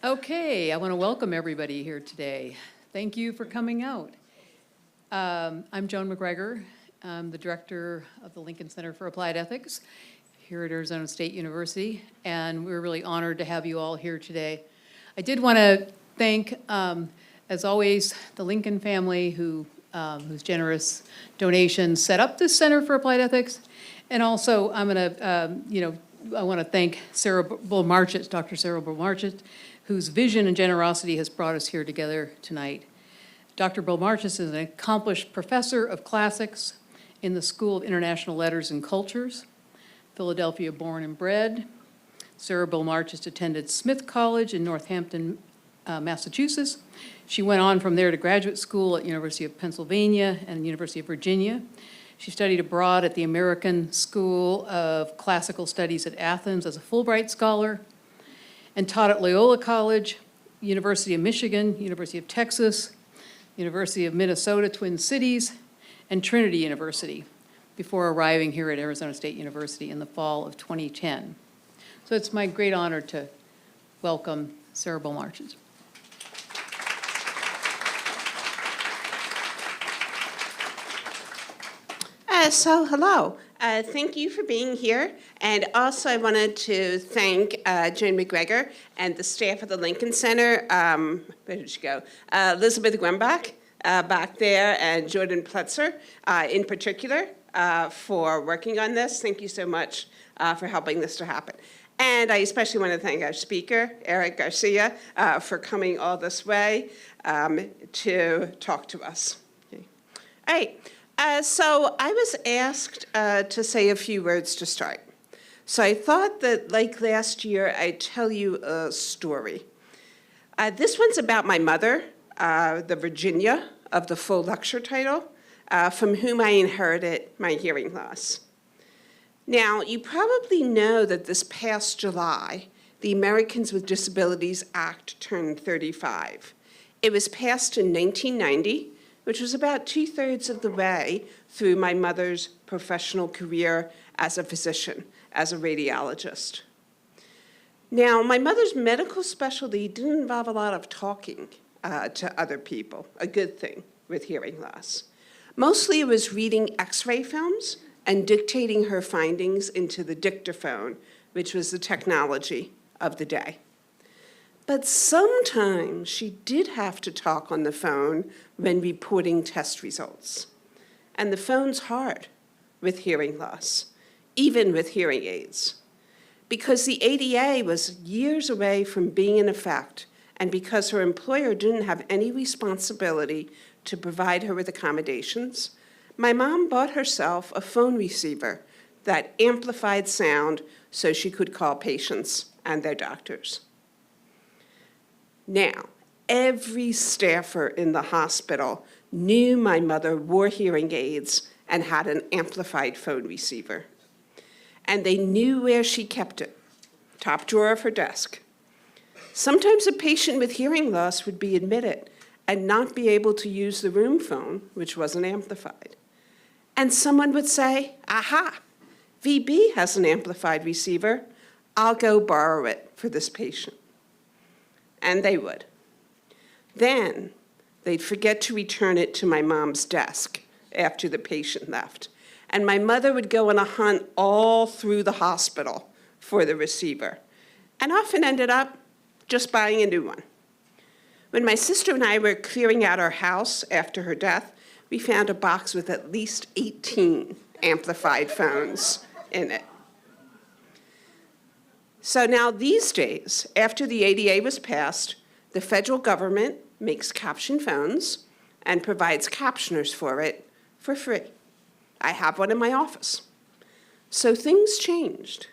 Okay, I want to welcome everybody here today. Thank you for coming out. I'm Joan McGregor. I'm the director of the Lincoln Center for Applied Ethics here at Arizona State University, and we're really honored to have you all here today. I did want to thank, as always, the Lincoln family whose generous donations set up this Center for Applied Ethics, and also I'm going to, I want to thank Sarah Bull-Marchett, Dr. Sarah Bull-Marchett, whose vision and generosity has brought us here together tonight. Dr. Bull-Marchett is an accomplished professor of classics in the School of International Letters and Cultures, Philadelphia born and bred. Sarah Bull-Marchett attended Smith College in Northampton, Massachusetts. She went on from there to graduate school at University of Pennsylvania and University of Virginia. She studied abroad at the American School of Classical Studies at Athens as a Fulbright scholar, and taught at Loyola College, University of Michigan, University of Texas, University of Minnesota, Twin Cities, and Trinity University, before arriving here at Arizona State University in the fall of 2010. So it's my great honor to welcome Sarah Bull-Marchett. Hello. Thank you for being here. And also I wanted to thank Joan McGregor and the staff of the Lincoln Center. Where did she go? Elizabeth Grumbach back there, and Jordan Pletzer in particular for working on this. Thank you so much for helping this to happen. And I especially want to thank our speaker, Eric Garcia, for coming all this way to talk to us. Okay. All right. So I was asked to say a few words to start. So I thought that, like last year, I'd tell you a story. This one's about my mother, the Virginia of the full lecture title, from whom I inherited my hearing loss. Now, you probably know that this past July, the Americans with Disabilities Act turned 35. It was passed in 1990, which was about 2/3 of the way through my mother's professional career as a physician, as a radiologist. Now, my mother's medical specialty didn't involve a lot of talking to other people, a good thing with hearing loss. Mostly it was reading X-ray films and dictating her findings into the dictaphone, which was the technology of the day. But sometimes she did have to talk on the phone when reporting test results. And the phone's hard with hearing loss, even with hearing aids. Because the ADA was years away from being in effect, and because her employer didn't have any responsibility to provide her with accommodations, my mom bought herself a phone receiver that amplified sound so she could call patients and their doctors. Now, every staffer in the hospital knew my mother wore hearing aids and had an amplified phone receiver. And they knew where she kept it, top drawer of her desk. Sometimes a patient with hearing loss would be admitted and not be able to use the room phone, which wasn't amplified. And someone would say, aha, VB has an amplified receiver. I'll go borrow it for this patient. And they would. Then they'd forget to return it to my mom's desk after the patient left. And my mother would go on a hunt all through the hospital for the receiver, and often ended up just buying a new one. When my sister and I were clearing out our house after her death, we found a box with at least 18 amplified phones in it. So now these days, after the ADA was passed, the federal government makes caption phones and provides captioners for it for free. I have one in my office. So things changed.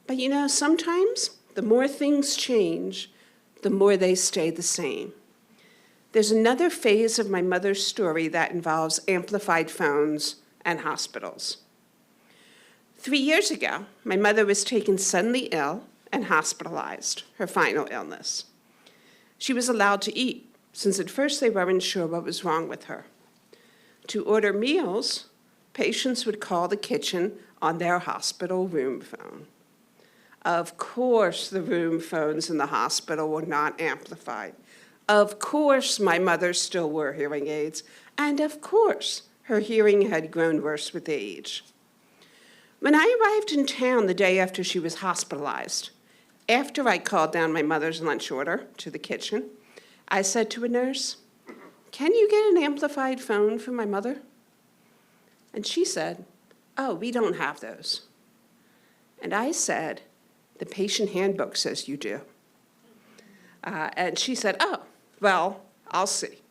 But you know, sometimes the more things change, the more they stay the same. There's another phase of my mother's story that involves amplified phones and hospitals. 3 years ago, my mother was taken suddenly ill and hospitalized, her final illness. She was allowed to eat, since at first they weren't sure what was wrong with her. To order meals, patients would call the kitchen on their hospital room phone. Of course, the room phones in the hospital were not amplified. Of course, my mother still wore hearing aids. And of course, her hearing had grown worse with age. When I arrived in town the day after she was hospitalized, after I called down my mother's lunch order to the kitchen, I said to a nurse, "Can you get an amplified phone for my mother?" And she said, "Oh, we don't have those." And I said, "The patient handbook says you do." And she said, "Oh, well, I'll see."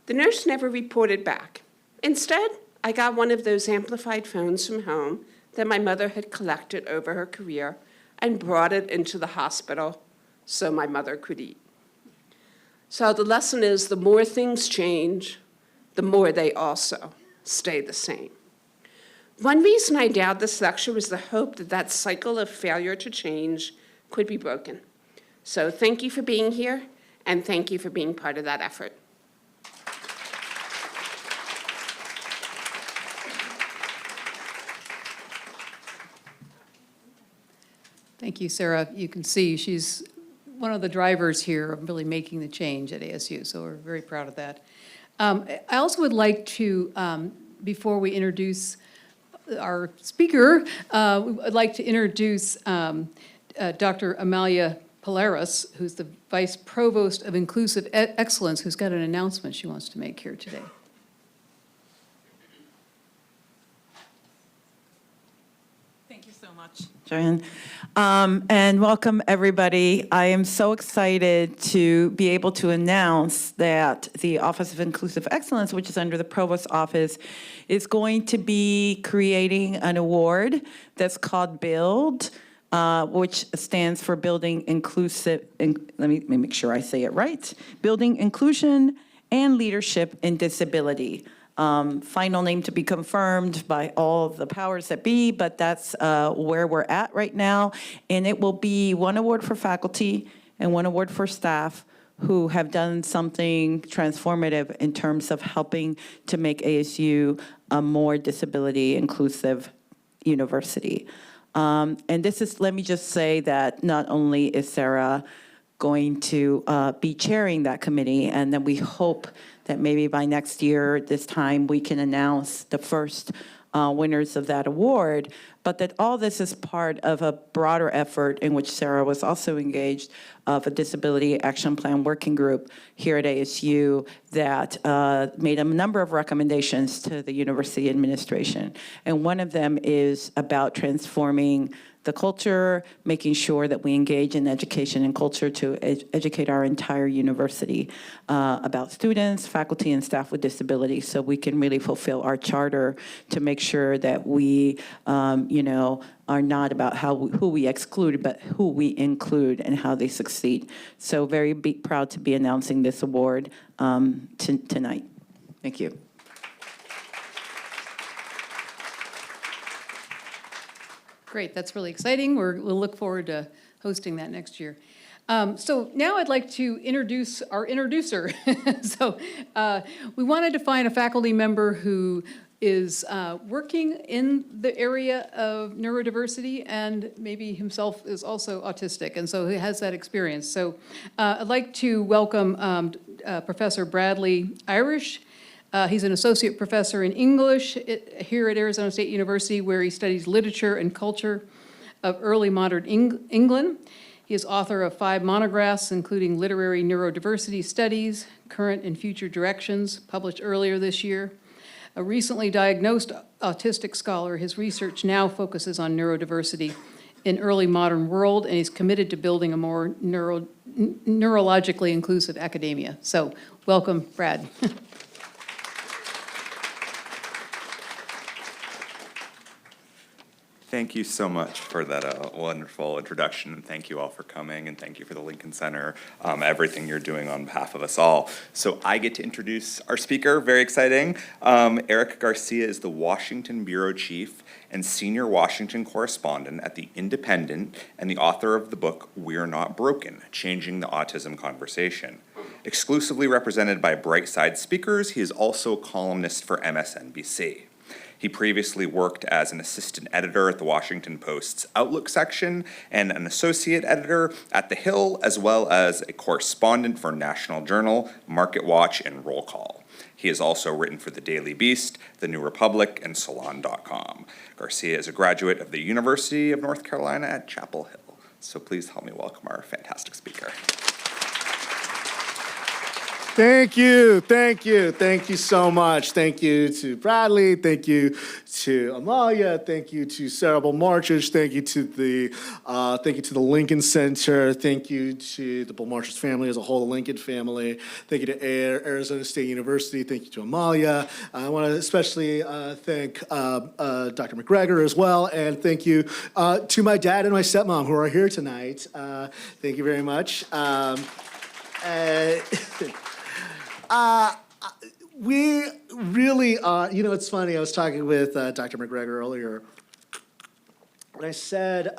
The nurse never reported back. Instead, I got one of those amplified phones from home that my mother had collected over her career and brought it into the hospital so my mother could eat. So the lesson is, the more things change, the more they also stay the same. One reason I doubt this lecture was the hope that that cycle of failure to change could be broken. So thank you for being here, and thank you for being part of that effort. Thank you, Sarah. You can see she's one of the drivers here of really making the change at ASU, so we're very proud of that. I also would like to, before we introduce our speaker, I'd like to introduce Dr. Amalia Polaris, who's the Vice Provost of Inclusive Excellence, who's got an announcement she wants to make here today. Thank you so much, Joanne. And welcome, everybody. I am so excited to be able to announce that the Office of Inclusive Excellence, which is under the Provost's office, is going to be creating an award that's called BUILD, which stands for Building Inclusive, let me make sure I say it right, Building Inclusion and Leadership in Disability. Final name to be confirmed by all the powers that be, but that's where we're at right now. And it will be one award for faculty and one award for staff who have done something transformative in terms of helping to make ASU a more disability inclusive university. And this is, let me just say that not only is Sarah going to be chairing that committee, and then we hope that maybe by next year, this time, we can announce the first winners of that award, but that all this is part of a broader effort in which Sarah was also engaged of a Disability Action Plan Working Group here at ASU that made a number of recommendations to the university administration. And one of them is about transforming the culture, making sure that we engage in education and culture to educate our entire university about students, faculty, and staff with disabilities, so we can really fulfill our charter to make sure that we, are not about who we exclude, but who we include and how they succeed. So very proud to be announcing this award tonight. Thank you. Great, that's really exciting. We'll look forward to hosting that next year. So now I'd like to introduce our introducer. So we wanted to find a faculty member who is working in the area of neurodiversity and maybe himself is also autistic, and so he has that experience. So I'd like to welcome Professor Bradley Irish. He's an associate professor in English here at Arizona State University, where he studies literature and culture of early modern England. He is author of 5 monographs, including Literary Neurodiversity Studies, Current and Future Directions, published earlier this year. A recently diagnosed autistic scholar, his research now focuses on neurodiversity in early modern world, and he's committed to building a more neurologically inclusive academia. So welcome, Brad. Thank you so much for that wonderful introduction, and thank you all for coming, and thank you for the Lincoln Center, everything you're doing on behalf of us all. So I get to introduce our speaker, very exciting. Eric Garcia is the Washington Bureau Chief and Senior Washington Correspondent at The Independent and the author of the book, We're Not Broken, Changing the Autism Conversation. Exclusively represented by Brightside Speakers, he is also a columnist for MSNBC. He previously worked as an assistant editor at the Washington Post's Outlook section and an associate editor at The Hill, as well as a correspondent for National Journal, Market Watch, and Roll Call. He has also written for The Daily Beast, The New Republic, and Salon.com. Garcia is a graduate of the University of North Carolina at Chapel Hill. So please help me welcome our fantastic speaker. Thank you so much. Thank you to Bradley, thank you to Amalia, thank you to Cerebral Marchers, thank you to the Lincoln Center, thank you to the Bull Marchers family as a whole, the Lincoln family, thank you to Arizona State University, thank you to Amalia. I want to especially thank Dr. McGregor as well, and thank you to my dad and my stepmom who are here tonight. Thank you very much. We really are, it's funny, I was talking with Dr. McGregor earlier, and I said,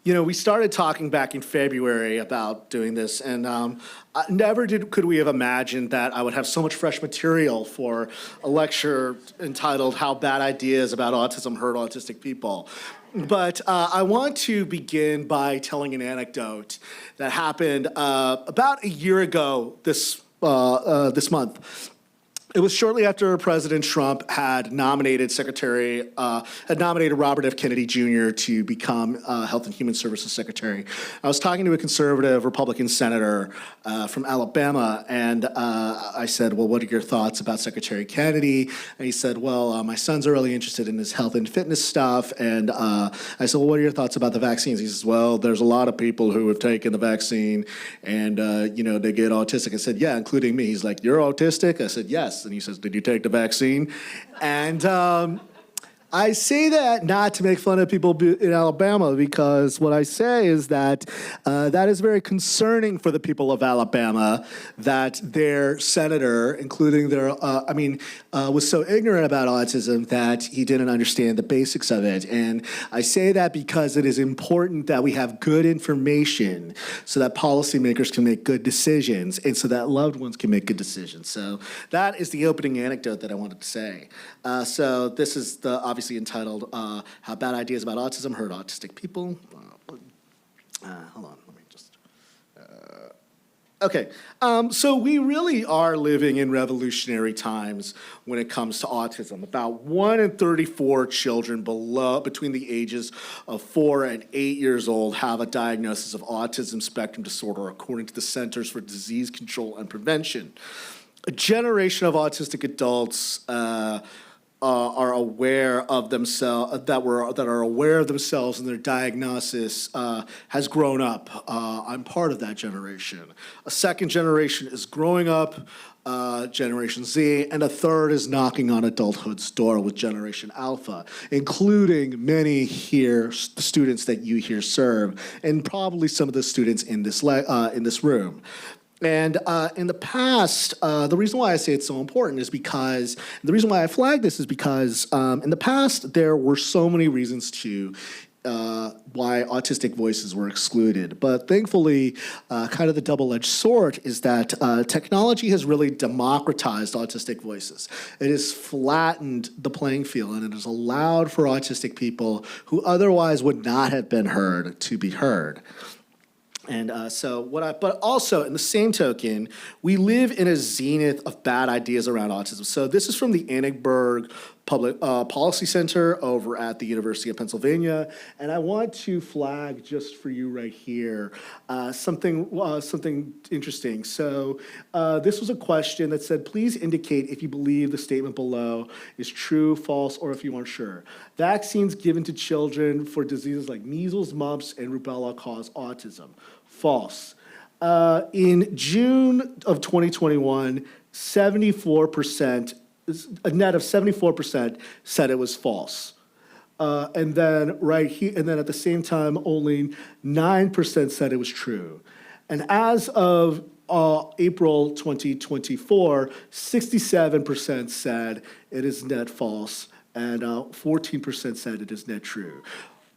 we started talking back in February about doing this, and never could we have imagined that I would have so much fresh material for a lecture entitled How Bad Ideas About Autism Hurt Autistic People. But I want to begin by telling an anecdote that happened about a year ago this month. It was shortly after President Trump had nominated Robert F. Kennedy Jr. to become Health and Human Services Secretary. I was talking to a conservative Republican senator from Alabama, and I said, well, what are your thoughts about Secretary Kennedy? And he said, well, my son's are really interested in his health and fitness stuff. And I said, well, what are your thoughts about the vaccines? He says, well, there's a lot of people who have taken the vaccine and, they get autistic. I said, yeah, including me. He's like, you're autistic? I said, yes. And he says, did you take the vaccine? And I say that not to make fun of people in Alabama, because what I say is that that is very concerning for the people of Alabama, that their senator, including was so ignorant about autism that he didn't understand the basics of it. And I say that because it is important that we have good information so that policymakers can make good decisions and so that loved ones can make good decisions. So that is the opening anecdote that I wanted to say. So this is obviously entitled How Bad Ideas About Autism Hurt Autistic People. Hold on, let me just... Okay, so we really are living in revolutionary times when it comes to autism. About 1 in 34 children between the ages of 4 and 8 years old have a diagnosis of autism spectrum disorder, according to the Centers for Disease Control and Prevention. A generation of autistic adults are aware of themselves, that are aware of themselves and their diagnosis has grown up. I'm part of that generation. A second generation is growing up, Generation Z, and a third is knocking on adulthood's door with Generation Alpha, including many here, students that you here serve, and probably some of the students in this room. And in the past, the reason why I say it's so important is because, the reason why I flag this is because in the past, there were so many reasons to why autistic voices were excluded. But thankfully, kind of the double-edged sword is that technology has really democratized autistic voices. It has flattened the playing field, and it has allowed for autistic people who otherwise would not have been heard to be heard. And but also in the same token, we live in a zenith of bad ideas around autism. So this is from the Annenberg Public Policy Center over at the University of Pennsylvania, and I want to flag just for you right here something interesting. So this was a question that said, please indicate if you believe the statement below is true, false, or if you aren't sure. Vaccines given to children for diseases like measles, mumps, and rubella cause autism. False. In June of 2021, 74%, a net of 74% said it was false. And then at the same time, only 9% said it was true. And as of April 2024, 67% said it is net false, and 14% said it is net true.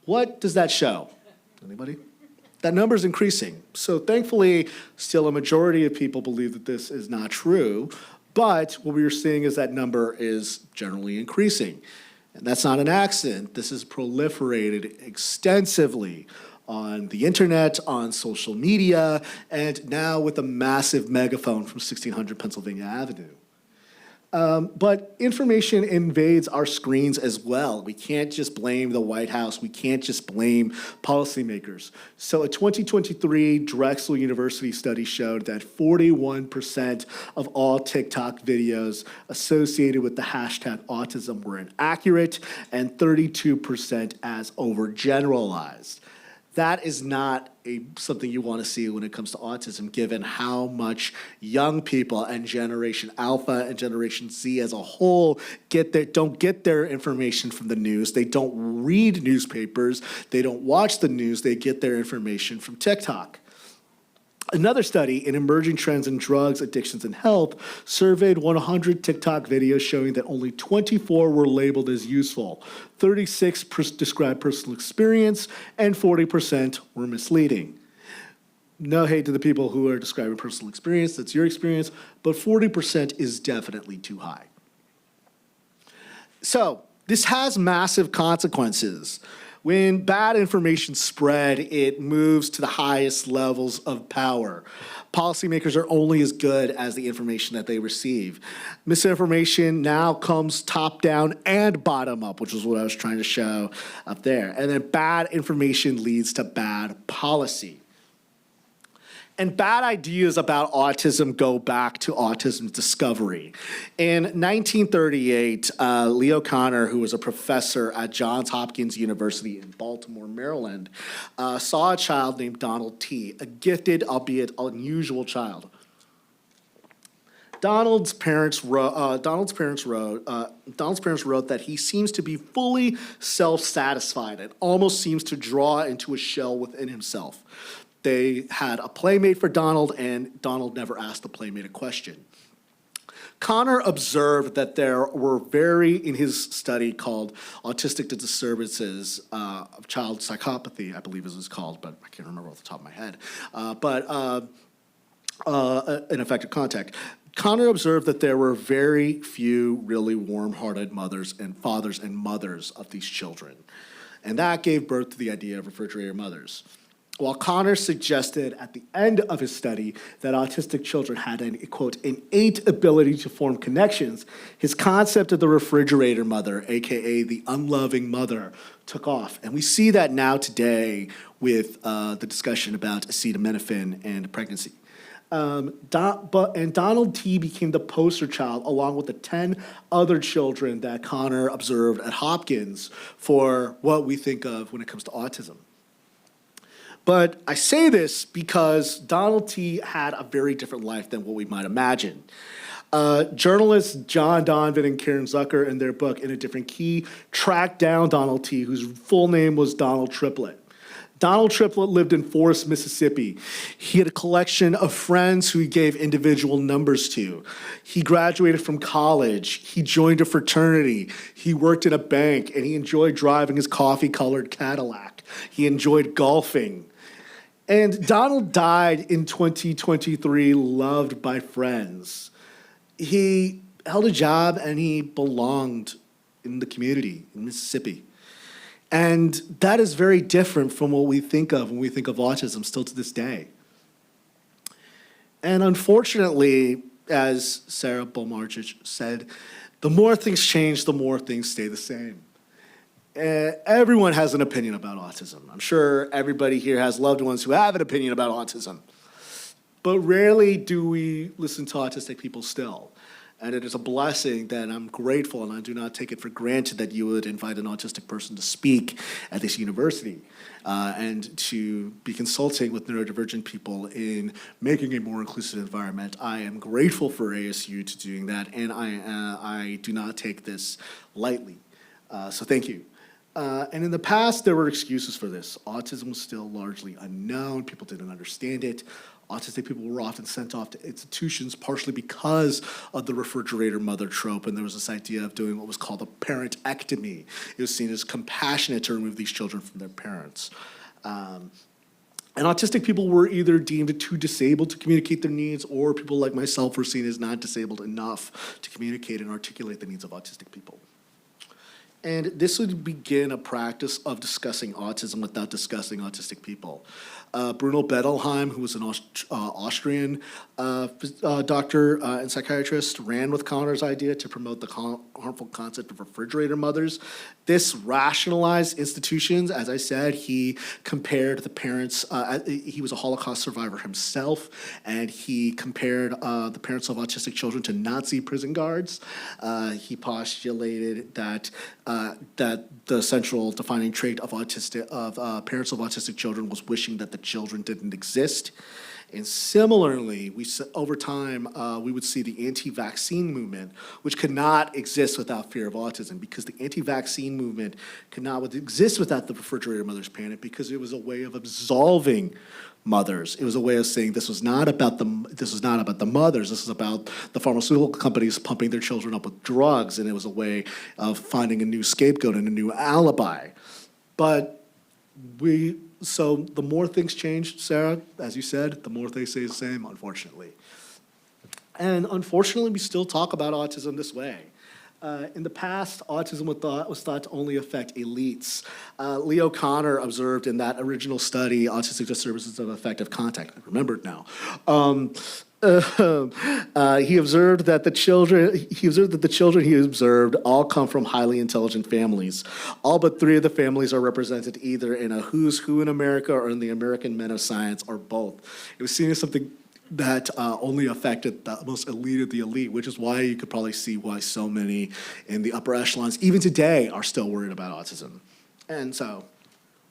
What does that show? Anybody? That number is increasing. So thankfully, still a majority of people believe that this is not true. But what we are seeing is that number is generally increasing. And that's not an accident. This has proliferated extensively on the internet, on social media, and now with a massive megaphone from 1600 Pennsylvania Avenue. But information invades our screens as well. We can't just blame the White House. We can't just blame policymakers. So a 2023 Drexel University study showed that 41% of all TikTok videos associated with the hashtag autism were inaccurate and 32% as overgeneralized. That is not something you want to see when it comes to autism, given how much young people and Generation Alpha and Generation Z as a whole don't get their information from the news. They don't read newspapers. They don't watch the news. They get their information from TikTok. Another study in Emerging Trends in Drugs, Addictions, and Health surveyed 100 TikTok videos showing that only 24 were labeled as useful, 36 described personal experience, and 40% were misleading. No hate to the people who are describing personal experience, that's your experience, but 40% is definitely too high. So this has massive consequences. When bad information spread, it moves to the highest levels of power. Policymakers are only as good as the information that they receive. Misinformation now comes top down and bottom up, which is what I was trying to show up there. And then bad information leads to bad policy. And bad ideas about autism go back to autism discovery. In 1938, Leo Kanner, who was a professor at Johns Hopkins University in Baltimore, Maryland, saw a child named Donald T., a gifted, albeit unusual child. Donald's parents wrote that he seems to be fully self-satisfied and almost seems to draw into a shell within himself. They had a playmate for Donald, and Donald never asked the playmate a question. Kanner observed that there were in his study called Autistic Disturbances of Child Psychopathy, I believe is called, but I can't remember off the top of my head, ineffective contact. Kanner observed that there were very few really warm-hearted mothers and fathers and mothers of these children. And that gave birth to the idea of refrigerator mothers. While Kanner suggested at the end of his study that autistic children had an, quote, innate ability to form connections, his concept of the refrigerator mother, AKA the unloving mother, took off. And we see that now today with the discussion about acetaminophen and pregnancy. And Donald T. became the poster child, along with the 10 other children that Kanner observed at Hopkins, for what we think of when it comes to autism. But I say this because Donald T. had a very different life than what we might imagine. Journalists John Donvan and Karen Zucker, in their book In a Different Key, tracked down Donald T., whose full name was Donald Triplett. Donald Triplett lived in Forest, Mississippi. He had a collection of friends who he gave individual numbers to. He graduated from college. He joined a fraternity. He worked in a bank, and he enjoyed driving his coffee-colored Cadillac. He enjoyed golfing. And Donald died in 2023, loved by friends. He held a job and he belonged in the community in Mississippi. And that is very different from what we think of when we think of autism still to this day. And unfortunately, as Sarah Bolmarchich said, the more things change, the more things stay the same. Everyone has an opinion about autism. I'm sure everybody here has loved ones who have an opinion about autism. But rarely do we listen to autistic people still. And it is a blessing that I'm grateful, and I do not take it for granted that you would invite an autistic person to speak at this university and to be consulting with neurodivergent people in making a more inclusive environment. I am grateful for ASU to doing that, and I do not take this lightly. So thank you. And in the past, there were excuses for this. Autism was still largely unknown. People didn't understand it. Autistic people were often sent off to institutions partially because of the refrigerator mother trope, and there was this idea of doing what was called a parentectomy. It was seen as compassionate to remove these children from their parents. And autistic people were either deemed too disabled to communicate their needs, or people like myself were seen as not disabled enough to communicate and articulate the needs of autistic people. And this would begin a practice of discussing autism without discussing autistic people. Bruno Bettelheim, who was an Austrian doctor and psychiatrist, ran with Connor's idea to promote the harmful concept of refrigerator mothers. This rationalized institutions. As I said, he compared the parents, he was a Holocaust survivor himself, and he compared the parents of autistic children to Nazi prison guards. He postulated that the central defining trait of parents of autistic children was wishing that the children didn't exist. And similarly, over time, we would see the anti-vaccine movement, which could not exist without fear of autism, because the anti-vaccine movement could not exist without the refrigerator mother's panic, because it was a way of absolving mothers. It was a way of saying this was not about the mothers. This is about the pharmaceutical companies pumping their children up with drugs, and it was a way of finding a new scapegoat and a new alibi. But so the more things change, Sarah, as you said, the more they stay the same, unfortunately. And unfortunately, we still talk about autism this way. In the past, autism was thought to only affect elites. Leo Connor observed in that original study, Autistic Disturbances of Affective Contact, I remember it now, he observed that the children he observed all come from highly intelligent families. All but 3 of the families are represented either in a who's who in America or in the American Men of Science, or both. It was seen as something that only affected the most elite of the elite, which is why you could probably see why so many in the upper echelons, even today, are still worried about autism. And so,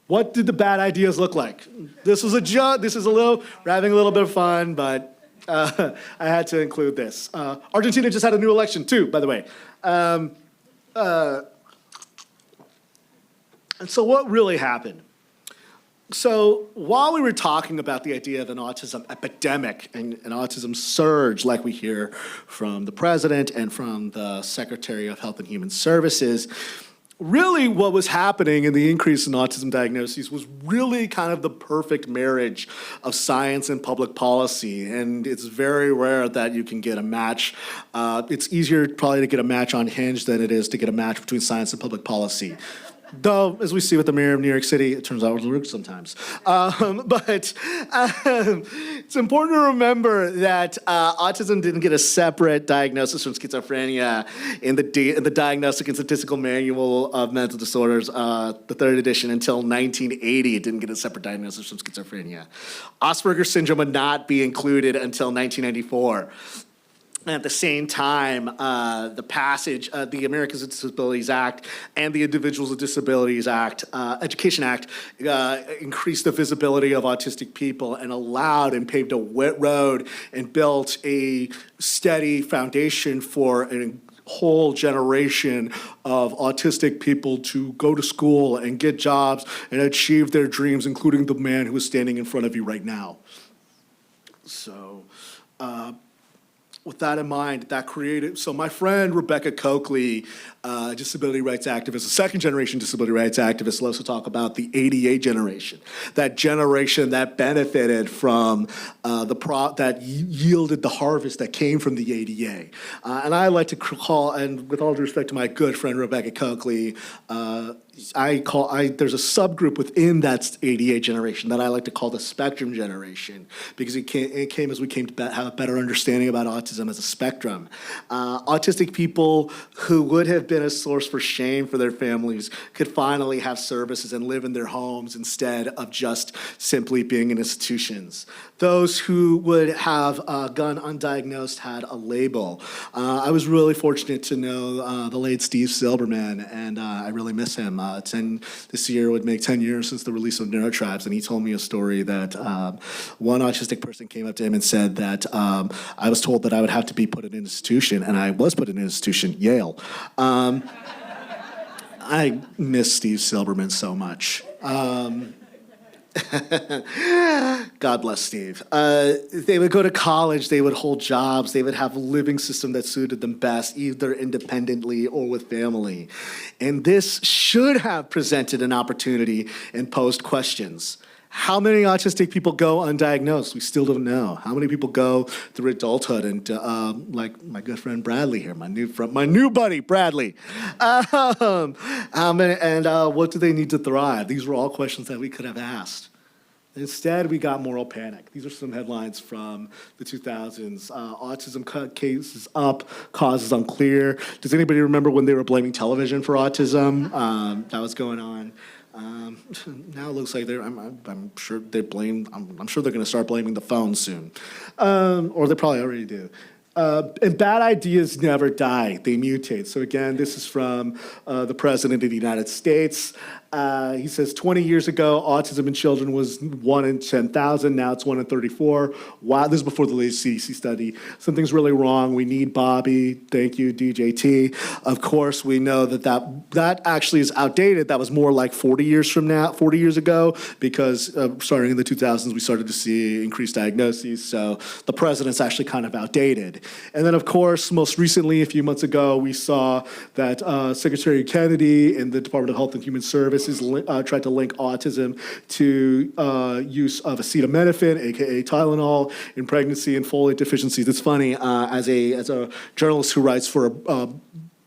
what did the bad ideas look like? This was a joke. This is we're having a little bit of fun, but I had to include this. Argentina just had a new election too, by the way. And so what really happened? So while we were talking about the idea of an autism epidemic and an autism surge, like we hear from the president and from the Secretary of Health and Human Services, really what was happening in the increase in autism diagnoses was really kind of the perfect marriage of science and public policy. And it's very rare that you can get a match. It's easier probably to get a match on Hinge than it is to get a match between science and public policy. Though, as we see with the mayor of New York City, it turns out it works sometimes. But it's important to remember that autism didn't get a separate diagnosis from schizophrenia in the Diagnostic and Statistical Manual of Mental Disorders, the 3rd edition, until 1980. It didn't get a separate diagnosis from schizophrenia. Asperger's syndrome would not be included until 1994. At the same time, the passage, the Americans with Disabilities Act and the Individuals with Disabilities Act, Education Act, increased the visibility of autistic people and allowed and paved a road and built a steady foundation for a whole generation of autistic people to go to school and get jobs and achieve their dreams, including the man who is standing in front of you right now. So, with that in mind, so my friend Rebecca Coakley, disability rights activist, a second-generation disability rights activist, loves to talk about the ADA generation, that generation that benefited from that yielded the harvest that came from the ADA. And I like to call, and with all due respect to my good friend Rebecca Coakley, there's a subgroup within that ADA generation that I like to call the spectrum generation, because it came as we came to have a better understanding about autism as a spectrum. Autistic people who would have been a source for shame for their families could finally have services and live in their homes instead of just simply being in institutions. Those who would have gone undiagnosed had a label. I was really fortunate to know the late Steve Silberman, and I really miss him. This year would make 10 years since the release of Neurotribes, and he told me a story that one autistic person came up to him and said that I was told that I would have to be put in an institution, and I was put in an institution, Yale. I miss Steve Silberman so much. God bless Steve. They would go to college, they would hold jobs, they would have a living system that suited them best, either independently or with family. And this should have presented an opportunity and posed questions. How many autistic people go undiagnosed? We still don't know. How many people go through adulthood? And like my good friend Bradley here, my new buddy Bradley. How many? And what do they need to thrive? These were all questions that we could have asked. Instead, we got moral panic. These are some headlines from the 2000s. Autism cases up, causes unclear. Does anybody remember when they were blaming television for autism? That was going on. Now it looks like I'm sure I'm sure they're going to start blaming the phone soon, or they probably already do. And bad ideas never die; they mutate. So again, this is from the President of the United States. He says 20 years ago, autism in children was 1 in 10,000. Now it's 1 in 34. Wow, this is before the latest CDC study. Something's really wrong. We need Bobby. Thank you, DJT. Of course, we know that actually is outdated. That was more like 40 years ago, because starting in the 2000s, we started to see increased diagnoses. So the president's actually kind of outdated. And then, of course, most recently, a few months ago, we saw that Secretary Kennedy in the Department of Health and Human Services tried to link autism to use of acetaminophen, aka Tylenol, in pregnancy and folate deficiencies. It's funny, as a journalist who writes for a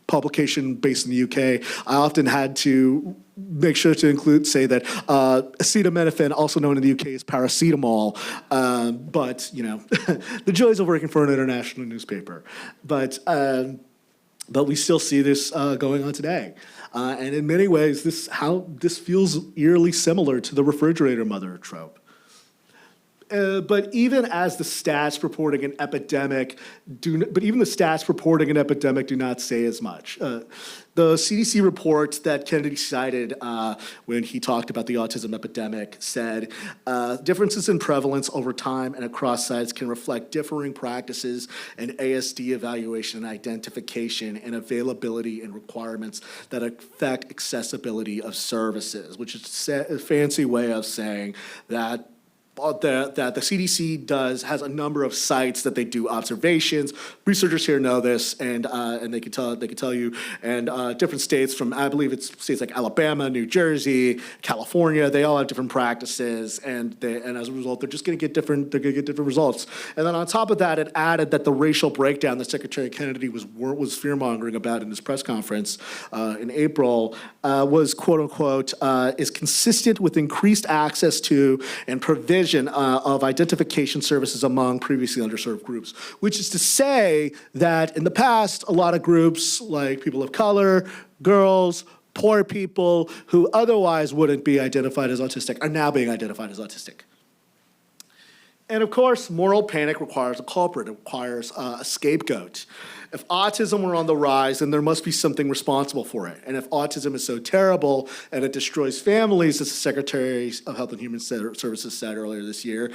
publication based in the UK, I often had to make sure to say that acetaminophen, also known in the UK as paracetamol, but the joys of working for an international newspaper. But we still see this going on today. And in many ways, this feels eerily similar to the refrigerator mother trope. But even the stats purporting an epidemic do not say as much. The CDC report that Kennedy cited when he talked about the autism epidemic said differences in prevalence over time and across sites can reflect differing practices and ASD evaluation and identification and availability and requirements that affect accessibility of services, which is a fancy way of saying that the CDC has a number of sites that they do observations. Researchers here know this, and they can tell you. And different states, from I believe it's states like Alabama, New Jersey, California, they all have different practices, and as a result, they're going to get different results. And then on top of that, it added that the racial breakdown that Secretary Kennedy was fear-mongering about in his press conference in April was quote unquote is consistent with increased access to and provision of identification services among previously underserved groups, which is to say that in the past, a lot of groups like people of color, girls, poor people who otherwise wouldn't be identified as autistic are now being identified as autistic. And of course, moral panic requires a culprit. It requires a scapegoat. If autism were on the rise, then there must be something responsible for it. And if autism is so terrible and it destroys families, as the Secretary of Health and Human Services said earlier this year,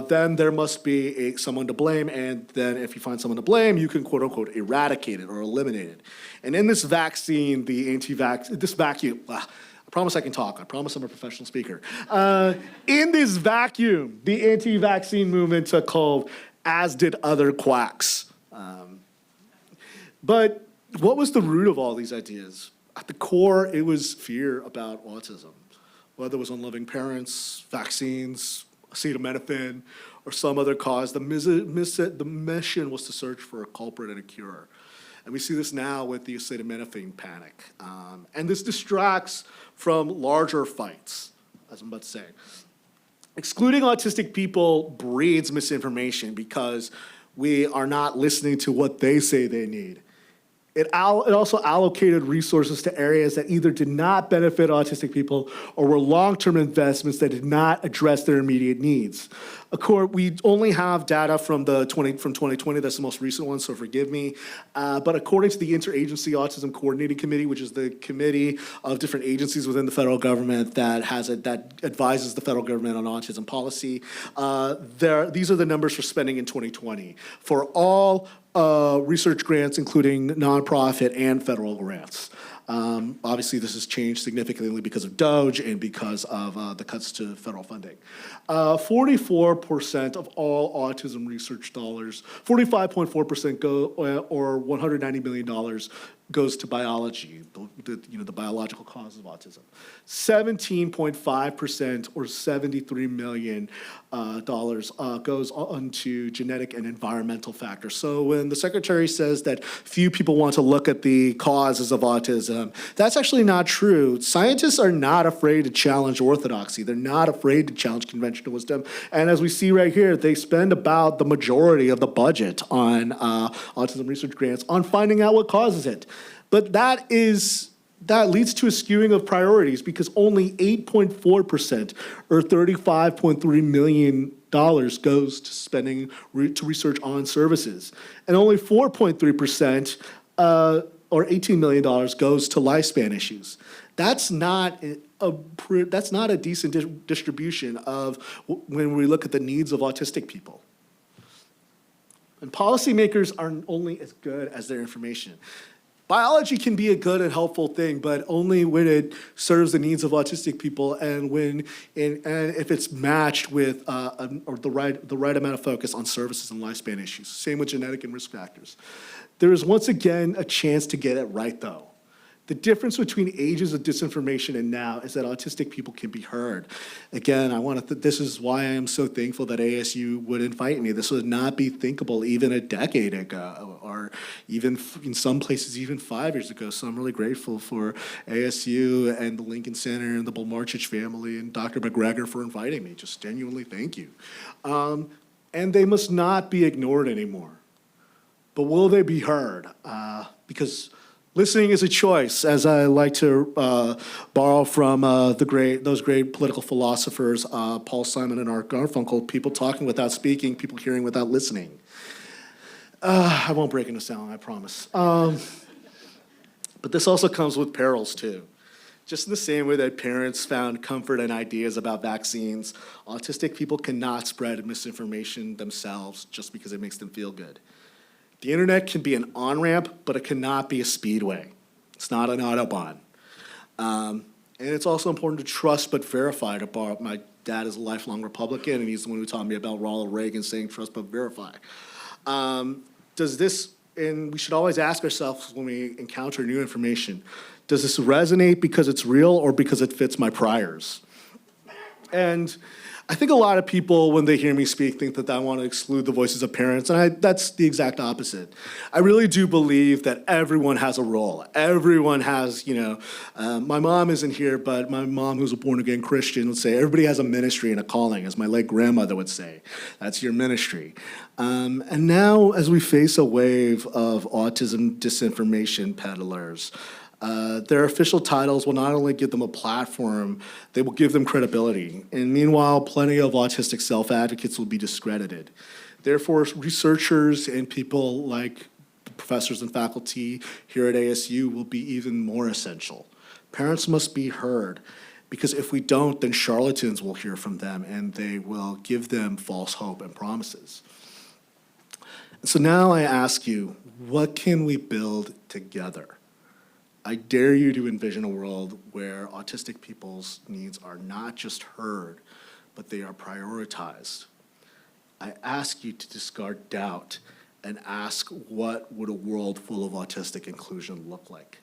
then there must be someone to blame. And then if you find someone to blame, you can quote unquote eradicate it or eliminate it. And in this vacuum, I promise I can talk. I promise I'm a professional speaker. In this vacuum, the anti-vaccine movement took hold, as did other quacks. But what was the root of all these ideas? At the core, it was fear about autism. Whether it was unloving parents, vaccines, acetaminophen, or some other cause, the mission was to search for a culprit and a cure. And we see this now with the acetaminophen panic. And this distracts from larger fights, as I'm about to say. Excluding autistic people breeds misinformation because we are not listening to what they say they need. It also allocated resources to areas that either did not benefit autistic people or were long-term investments that did not address their immediate needs. Of course, we only have data from 2020. That's the most recent one, so forgive me. But according to the Interagency Autism Coordinating Committee, which is the committee of different agencies within the federal government that advises the federal government on autism policy, these are the numbers for spending in 2020 for all research grants, including nonprofit and federal grants. Obviously, this has changed significantly because of DOGE and because of the cuts to federal funding. 44% of all autism research dollars, 45.4% go, or $190 million goes to biology, the biological causes of autism. 17.5% or $73 million goes on to genetic and environmental factors. So when the secretary says that few people want to look at the causes of autism, that's actually not true. Scientists are not afraid to challenge orthodoxy. They're not afraid to challenge conventional wisdom. And as we see right here, they spend about the majority of the budget on autism research grants on finding out what causes it. But that leads to a skewing of priorities because only 8.4% or $35.3 million goes to spending to research on services. And only 4.3% or $18 million goes to lifespan issues. That's not a decent distribution of when we look at the needs of autistic people. And policymakers are only as good as their information. Biology can be a good and helpful thing, but only when it serves the needs of autistic people and if it's matched with the right amount of focus on services and lifespan issues. Same with genetic and risk factors. There is once again a chance to get it right, though. The difference between ages of disinformation and now is that autistic people can be heard. Again, this is why I am so thankful that ASU would invite me. This would not be thinkable even a decade ago, or even in some places even 5 years ago. So I'm really grateful for ASU and the Lincoln Center and the Bulmarchich family and Dr. McGregor for inviting me. Just genuinely thank you. And they must not be ignored anymore. But will they be heard? Because listening is a choice, as I like to borrow from those great political philosophers, Paul Simon and Art Garfunkel, people talking without speaking, people hearing without listening. I won't break into sound, I promise. But this also comes with perils, too. Just in the same way that parents found comfort in ideas about vaccines, autistic people cannot spread misinformation themselves just because it makes them feel good. The internet can be an on-ramp, but it cannot be a speedway. It's not an Autobahn. And it's also important to trust but verify. My dad is a lifelong Republican, and he's the one who taught me about Ronald Reagan saying trust but verify. And we should always ask ourselves when we encounter new information, does this resonate because it's real or because it fits my priors? And I think a lot of people, when they hear me speak, think that I want to exclude the voices of parents, and that's the exact opposite. I really do believe that everyone has a role. Everyone has, my mom isn't here, but my mom, who's a born-again Christian, would say everybody has a ministry and a calling, as my late grandmother would say. That's your ministry. And now, as we face a wave of autism disinformation peddlers, their official titles will not only give them a platform, they will give them credibility. And meanwhile, plenty of autistic self-advocates will be discredited. Therefore, researchers and people like the professors and faculty here at ASU will be even more essential. Parents must be heard, because if we don't, then charlatans will hear from them and they will give them false hope and promises. So now I ask you, what can we build together? I dare you to envision a world where autistic people's needs are not just heard, but they are prioritized. I ask you to discard doubt and ask, what would a world full of autistic inclusion look like?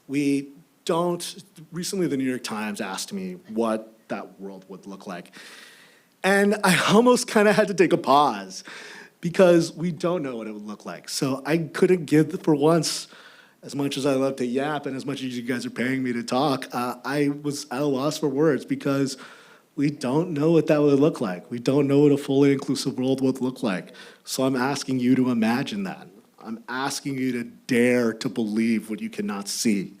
Recently the New York Times asked me what that world would look like. And I almost kind of had to take a pause because we don't know what it would look like. So I couldn't give, for once, as much as I love to yap and as much as you guys are paying me to talk, I was at a loss for words because we don't know what that would look like. We don't know what a fully inclusive world would look like. So I'm asking you to imagine that. I'm asking you to dare to believe what you cannot see.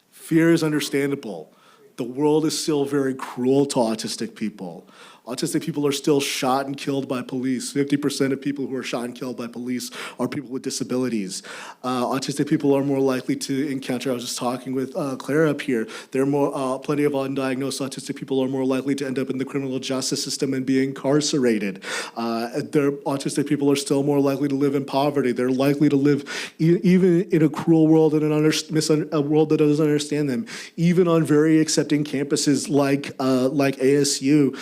Fear is understandable. The world is still very cruel to autistic people. Autistic people are still shot and killed by police. 50% of people who are shot and killed by police are people with disabilities. Autistic people are more likely to encounter, I was just talking with Claire up here, there are plenty of undiagnosed autistic people are more likely to end up in the criminal justice system and be incarcerated. Autistic people are still more likely to live in poverty. They're likely to live even in a cruel world and a world that doesn't understand them. Even on very accepting campuses like ASU,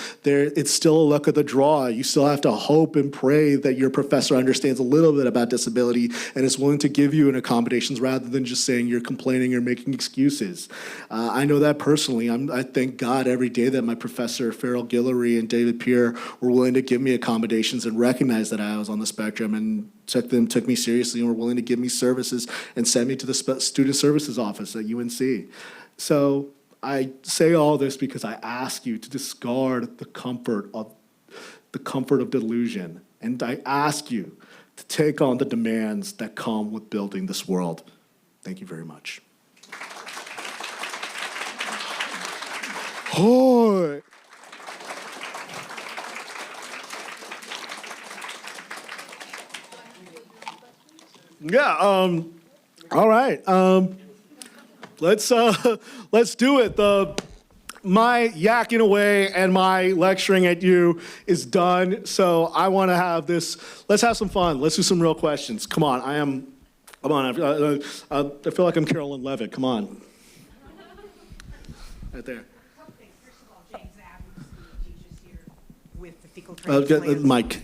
it's still a luck of the draw. You still have to hope and pray that your professor understands a little bit about disability and is willing to give you an accommodations rather than just saying you're complaining or making excuses. I know that personally. I thank God every day that my professor, Farrell Guillory and David Peer, were willing to give me accommodations and recognize that I was on the spectrum and took me seriously and were willing to give me services and send me to the student services office at UNC. So I say all this because I ask you to discard the comfort of delusion, and I ask you to take on the demands that come with building this world. Thank you very much. Hi. Yeah, all right. Let's do it. My yakking away and my lecturing at you is done. So I want to have this. Let's have some fun. Let's do some real questions. Come on. Come on. I feel like I'm Carolyn Levitt. Come on. Right there. First of all, James Adams, who teaches here with the fecal transplants. Mike.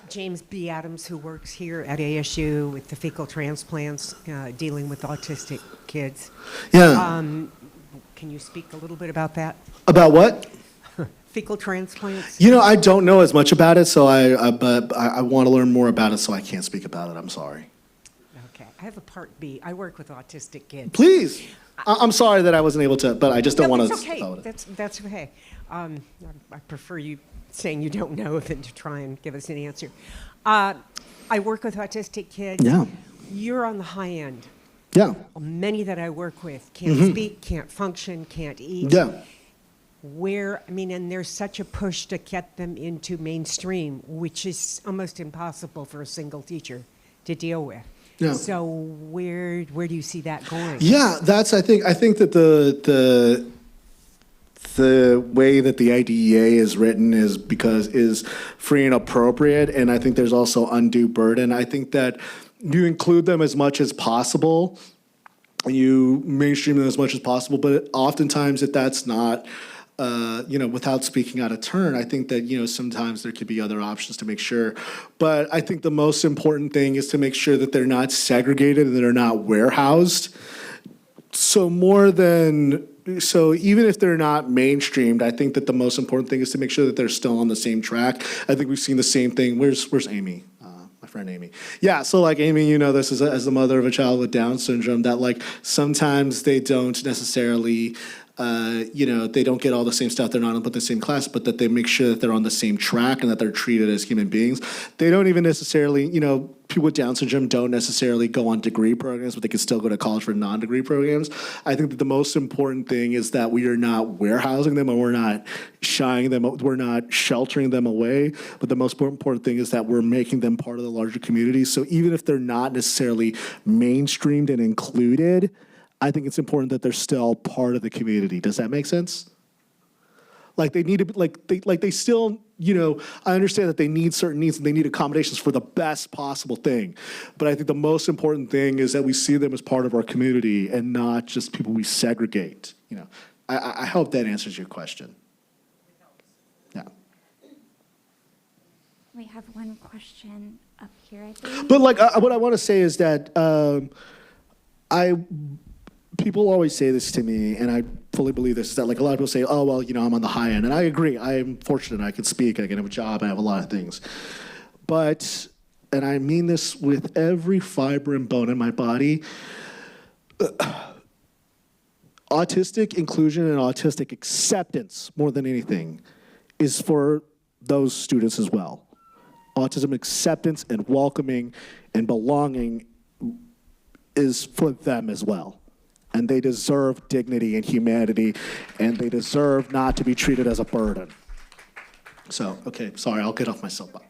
James B. Adams, who works here at ASU with the fecal transplants, dealing with autistic kids. Yeah. Can you speak a little bit about that? About what? Fecal transplants? You know, I don't know as much about it, so but I want to learn more about it, so I can't speak about it. I'm sorry. Okay. I have a part B. I work with autistic kids. Please. I'm sorry that I wasn't able to, but I just don't want to. That's okay. That's okay. I prefer you saying you don't know than to try and give us an answer. I work with autistic kids. Yeah. You're on the high end. Yeah. Many that I work with can't speak, can't function, can't eat. Yeah. And there's such a push to get them into mainstream, which is almost impossible for a single teacher to deal with. Yeah. So where do you see that going? Yeah, I think that the way that the IDEA is written is free and appropriate, and I think there's also undue burden. I think that you include them as much as possible, you mainstream them as much as possible, but oftentimes if that's not, without speaking out of turn, I think that, sometimes there could be other options to make sure. But I think the most important thing is to make sure that they're not segregated and they're not warehoused. So even if they're not mainstreamed, I think that the most important thing is to make sure that they're still on the same track. I think we've seen the same thing. Where's Amy? My friend Amy. Yeah, so like Amy, this is as the mother of a child with Down syndrome, that like sometimes they don't necessarily they don't get all the same stuff. They're not in the same class, but that they make sure that they're on the same track and that they're treated as human beings. They don't even necessarily, people with Down syndrome don't necessarily go on degree programs, but they can still go to college for non-degree programs. I think that the most important thing is that we are not warehousing them and we're not we're not sheltering them away. But the most important thing is that we're making them part of the larger community. So even if they're not necessarily mainstreamed and included, I think it's important that they're still part of the community. Does that make sense? Like they need to they still, I understand that they need certain needs and they need accommodations for the best possible thing. But I think the most important thing is that we see them as part of our community and not just people we segregate. I hope that answers your question. Yeah. We have one question up here, I think. But what I want to say is that people always say this to me, and I fully believe this, is that like a lot of people say, oh, well, I'm on the high end. And I agree. I am fortunate. I can speak. I can have a job. I have a lot of things. But, and I mean this with every fiber and bone in my body, autistic inclusion and autistic acceptance, more than anything, is for those students as well. Autism acceptance and welcoming and belonging is for them as well. And they deserve dignity and humanity, and they deserve not to be treated as a burden. So, okay, sorry, I'll get off my soapbox.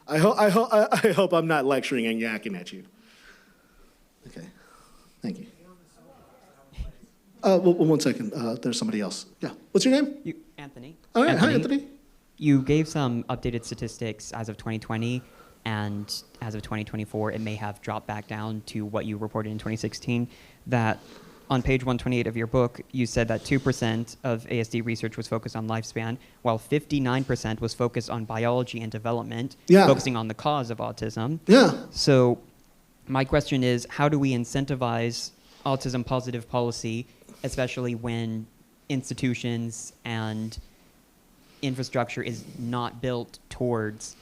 I hope I'm not lecturing and yakking at you. Okay, thank you. One second, there's somebody else. Yeah, what's your name? Anthony. All right, hi, Anthony. You gave some updated statistics as of 2020, and as of 2024, it may have dropped back down to what you reported in 2016. That on page 128 of your book, you said that 2% of ASD research was focused on lifespan, while 59% was focused on biology and development, focusing on the cause of autism. Yeah. So my question is, how do we incentivize autism positive policy, especially when institutions and infrastructure is not built towards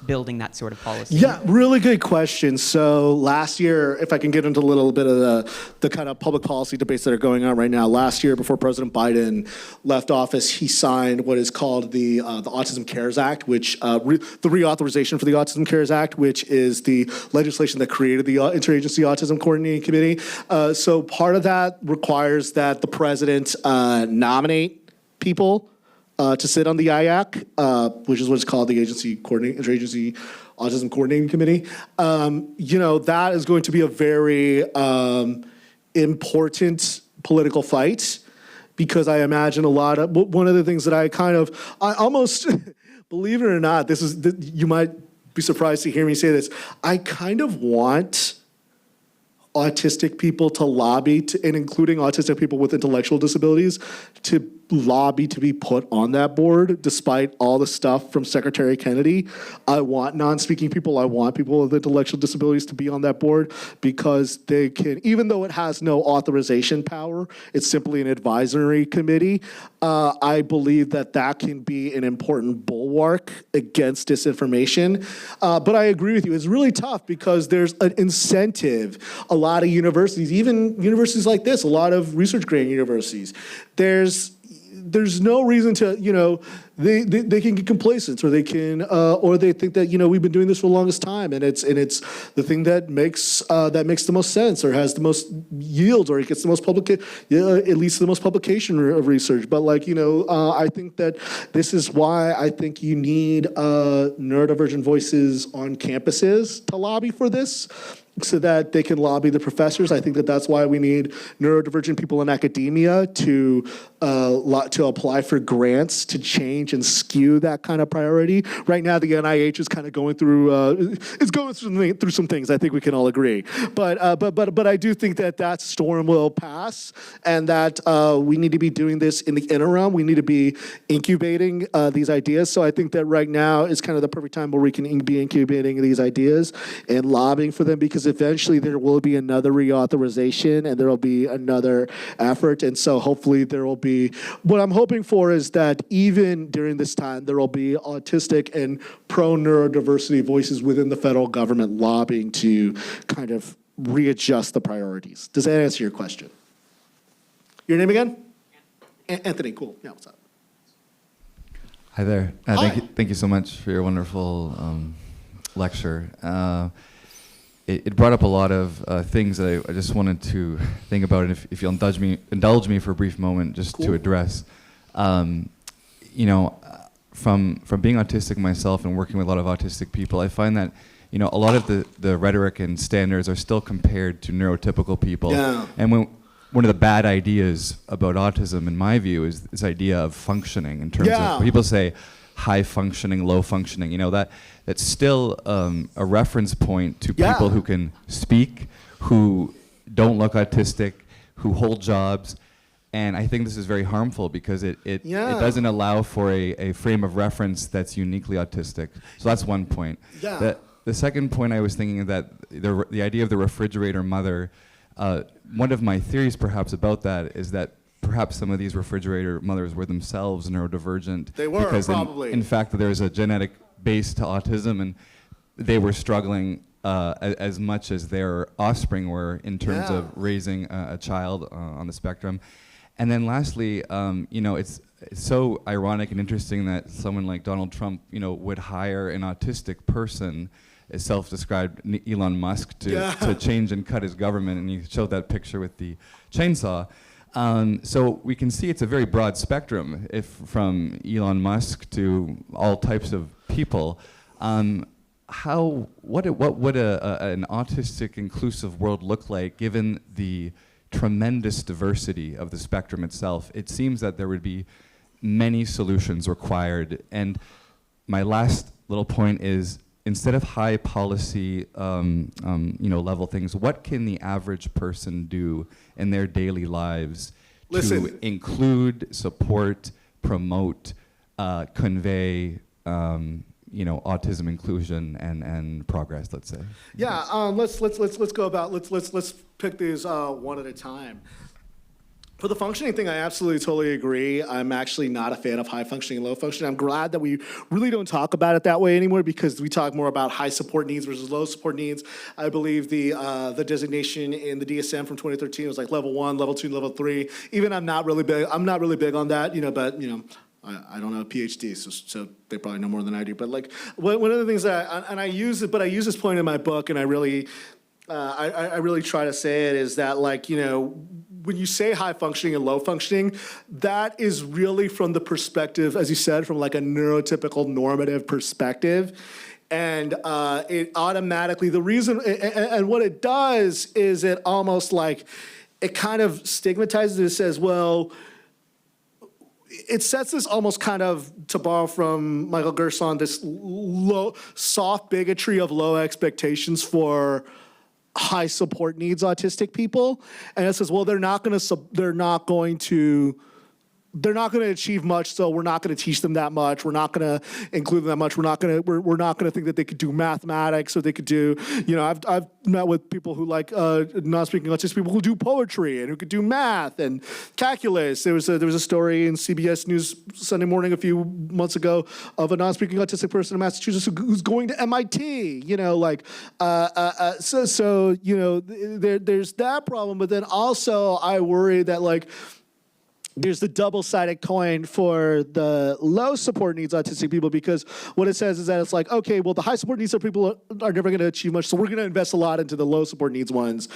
building that sort of policy? Yeah, really good question. So last year, if I can get into a little bit of the kind of public policy debates that are going on right now, last year before President Biden left office, he signed what is called the Autism Cares Act, which the reauthorization for the Autism Cares Act, which is the legislation that created the Interagency Autism Coordinating Committee. So part of that requires that the president nominate people to sit on the IAC, which is what's called the Interagency Autism Coordinating Committee. That is going to be a very important political fight, because I imagine one of the things that I almost, believe it or not, you might be surprised to hear me say this, I kind of want autistic people to lobby, and including autistic people with intellectual disabilities, to lobby to be put on that board, despite all the stuff from Secretary Kennedy. I want non-speaking people, I want people with intellectual disabilities to be on that board, because they can, even though it has no authorization power, it's simply an advisory committee. I believe that can be an important bulwark against disinformation. But I agree with you, it's really tough because there's an incentive. A lot of universities, even universities like this, a lot of research-grade universities, there's no reason to, they can get complacent, or they can, or they think that, we've been doing this for the longest time, and it's the thing that makes the most sense, or has the most yield, or it gets the most it leads to the most publication of research. But I think that this is why I think you need neurodivergent voices on campuses to lobby for this, so that they can lobby the professors. I think that's why we need neurodivergent people in academia to apply for grants to change and skew that kind of priority. Right now, the NIH is kind of going through through some things. I think we can all agree. But I do think that storm will pass, and that we need to be doing this in the interim. We need to be incubating these ideas. So I think that right now is kind of the perfect time where we can be incubating these ideas and lobbying for them, because eventually there will be another reauthorization and there will be another effort. And so hopefully there will be, what I'm hoping for is that even during this time, there will be autistic and pro-neurodiversity voices within the federal government lobbying to kind of readjust the priorities. Does that answer your question? Your name again? Anthony, cool. Yeah, what's up? Hi there. Hi. Thank you so much for your wonderful lecture. It brought up a lot of things that I just wanted to think about, and if you'll indulge me for a brief moment, just to address. From being autistic myself and working with a lot of autistic people, I find that a lot of the rhetoric and standards are still compared to neurotypical people. Yeah. And one of the bad ideas about autism, in my view, is this idea of functioning in terms of, people say high functioning, low functioning, that's still a reference point to people who can speak, who don't look autistic, who hold jobs. And I think this is very harmful, because it doesn't allow for a frame of reference that's uniquely autistic. So that's one point. Yeah. The second point I was thinking, that the idea of the refrigerator mother, one of my theories perhaps about that is that perhaps some of these refrigerator mothers were themselves neurodivergent. They were, because probably. In fact, there's a genetic base to autism, and they were struggling as much as their offspring were in terms of raising a child on the spectrum. And then lastly, it's so ironic and interesting that someone like Donald Trump, would hire an autistic person, a self-described Elon Musk, to change and cut his government, and you showed that picture with the chainsaw. So we can see it's a very broad spectrum, if from Elon Musk to all types of people. What would an autistic inclusive world look like given the tremendous diversity of the spectrum itself? It seems that there would be many solutions required. And my last little point is, instead of high policy level things, what can the average person do in their daily lives to include, support, promote, convey autism inclusion and progress, let's say? Yeah, let's go about, let's pick these one at a time. For the functioning thing, I absolutely totally agree. I'm actually not a fan of high functioning and low functioning. I'm glad that we really don't talk about it that way anymore, because we talk more about high support needs versus low support needs. I believe the designation in the DSM from 2013 was like level 1, level 2, level 3. Even I'm not really big on that, but I don't have a PhD, so they probably know more than I do. But like one of the things that I use this point in my book, and I really try to say it, is that when you say high functioning and low functioning, that is really from the perspective, as you said, from like a neurotypical normative perspective. And it automatically, the reason, and what it does is it almost like, it kind of stigmatizes it. It says, well, it sets this almost kind of, to borrow from Michael Gerson, this soft bigotry of low expectations for high support needs autistic people, and it says, well, they're not going to achieve much, so we're not going to teach them that much. We're not going to include them that much. We're not going to think that they could do mathematics, or they could do, I've met with people who like non-speaking autistic people who do poetry and who could do math and calculus. There was a story in CBS News Sunday Morning a few months ago of a non-speaking autistic person in Massachusetts who's going to MIT. There's that problem, but then also I worry that there's the double-sided coin for the low support needs autistic people, because what it says is that it's like, okay, well, the high support needs people are never going to achieve much, so we're going to invest a lot into the low support needs ones.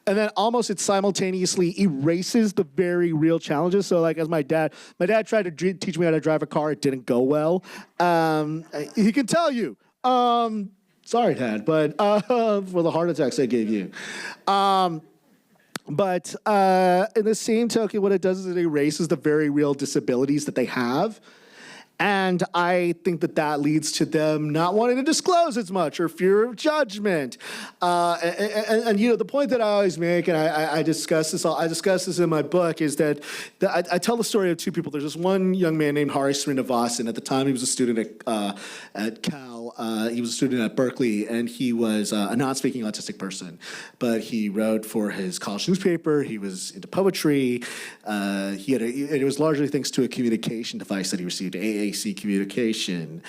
And then almost it simultaneously erases the very real challenges. So as my dad tried to teach me how to drive a car. It didn't go well. He can tell you. Sorry, Dad, but for the heart attacks I gave you. But in the same token, what it does is it erases the very real disabilities that they have. And I think that leads to them not wanting to disclose as much, or fear of judgment. And the point that I always make, and I discuss this in my book, is that I tell the story of two people. There's this one young man named Hari Srinivasan. At the time, he was a student at Cal. He was a student at Berkeley, and he was a non-speaking autistic person. But he wrote for his college newspaper. He was into poetry. It was largely thanks to a communication device that he received, AAC communication,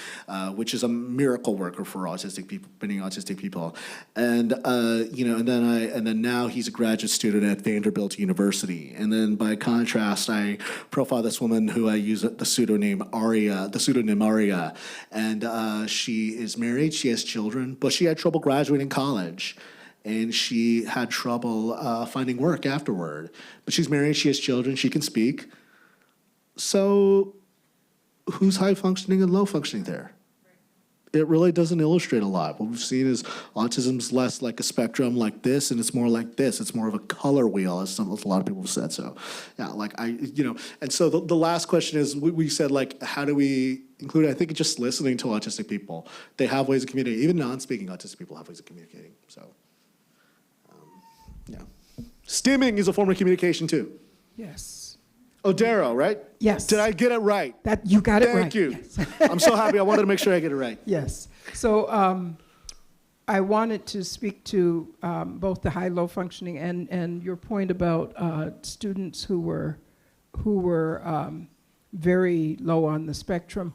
which is a miracle worker for autistic people, many autistic people. And then now he's a graduate student at Vanderbilt University. And then by contrast, I profile this woman who I use the pseudonym Aria, and she is married, she has children, but she had trouble graduating college. And she had trouble finding work afterward. But she's married, she has children, she can speak. So who's high functioning and low functioning there? It really doesn't illustrate a lot. What we've seen is autism's less like a spectrum like this, and it's more like this. It's more of a color wheel, as a lot of people have said. So, yeah, and so the last question is, we said, how do we include it? I think it's just listening to autistic people. They have ways of communicating. Even non-speaking autistic people have ways of communicating. So, yeah. Stimming is a form of communication, too. Yes. Odero, right? Yes. Did I get it right? That you got it right. Thank you. Yes. I'm so happy. I wanted to make sure I get it right. Yes. So I wanted to speak to both the high-low functioning and your point about students who were very low on the spectrum.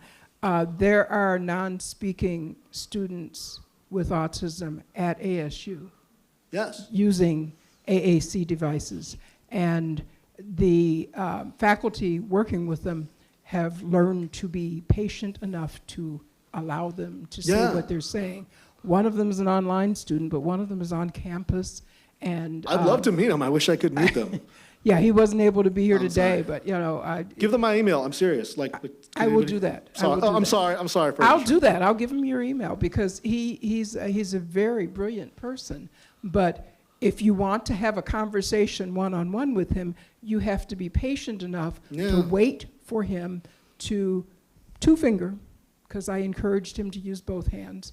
There are non-speaking students with autism at ASU. Yes. Using AAC devices, and the faculty working with them have learned to be patient enough to allow them to say what they're saying. One of them is an online student, but one of them is on campus. And I'd love to meet them. I wish I could meet them. Yeah, he wasn't able to be here I'm today, sorry. but, you know, Give them my email. I'm serious. I will do that. I will do I'm that. sorry. I'm sorry for. I'll do that. I'll give him your email because he's a very brilliant person. But if you want to have a conversation one-on-one with him, you have to be patient enough to wait for him to two-finger, because I encouraged him to use both hands,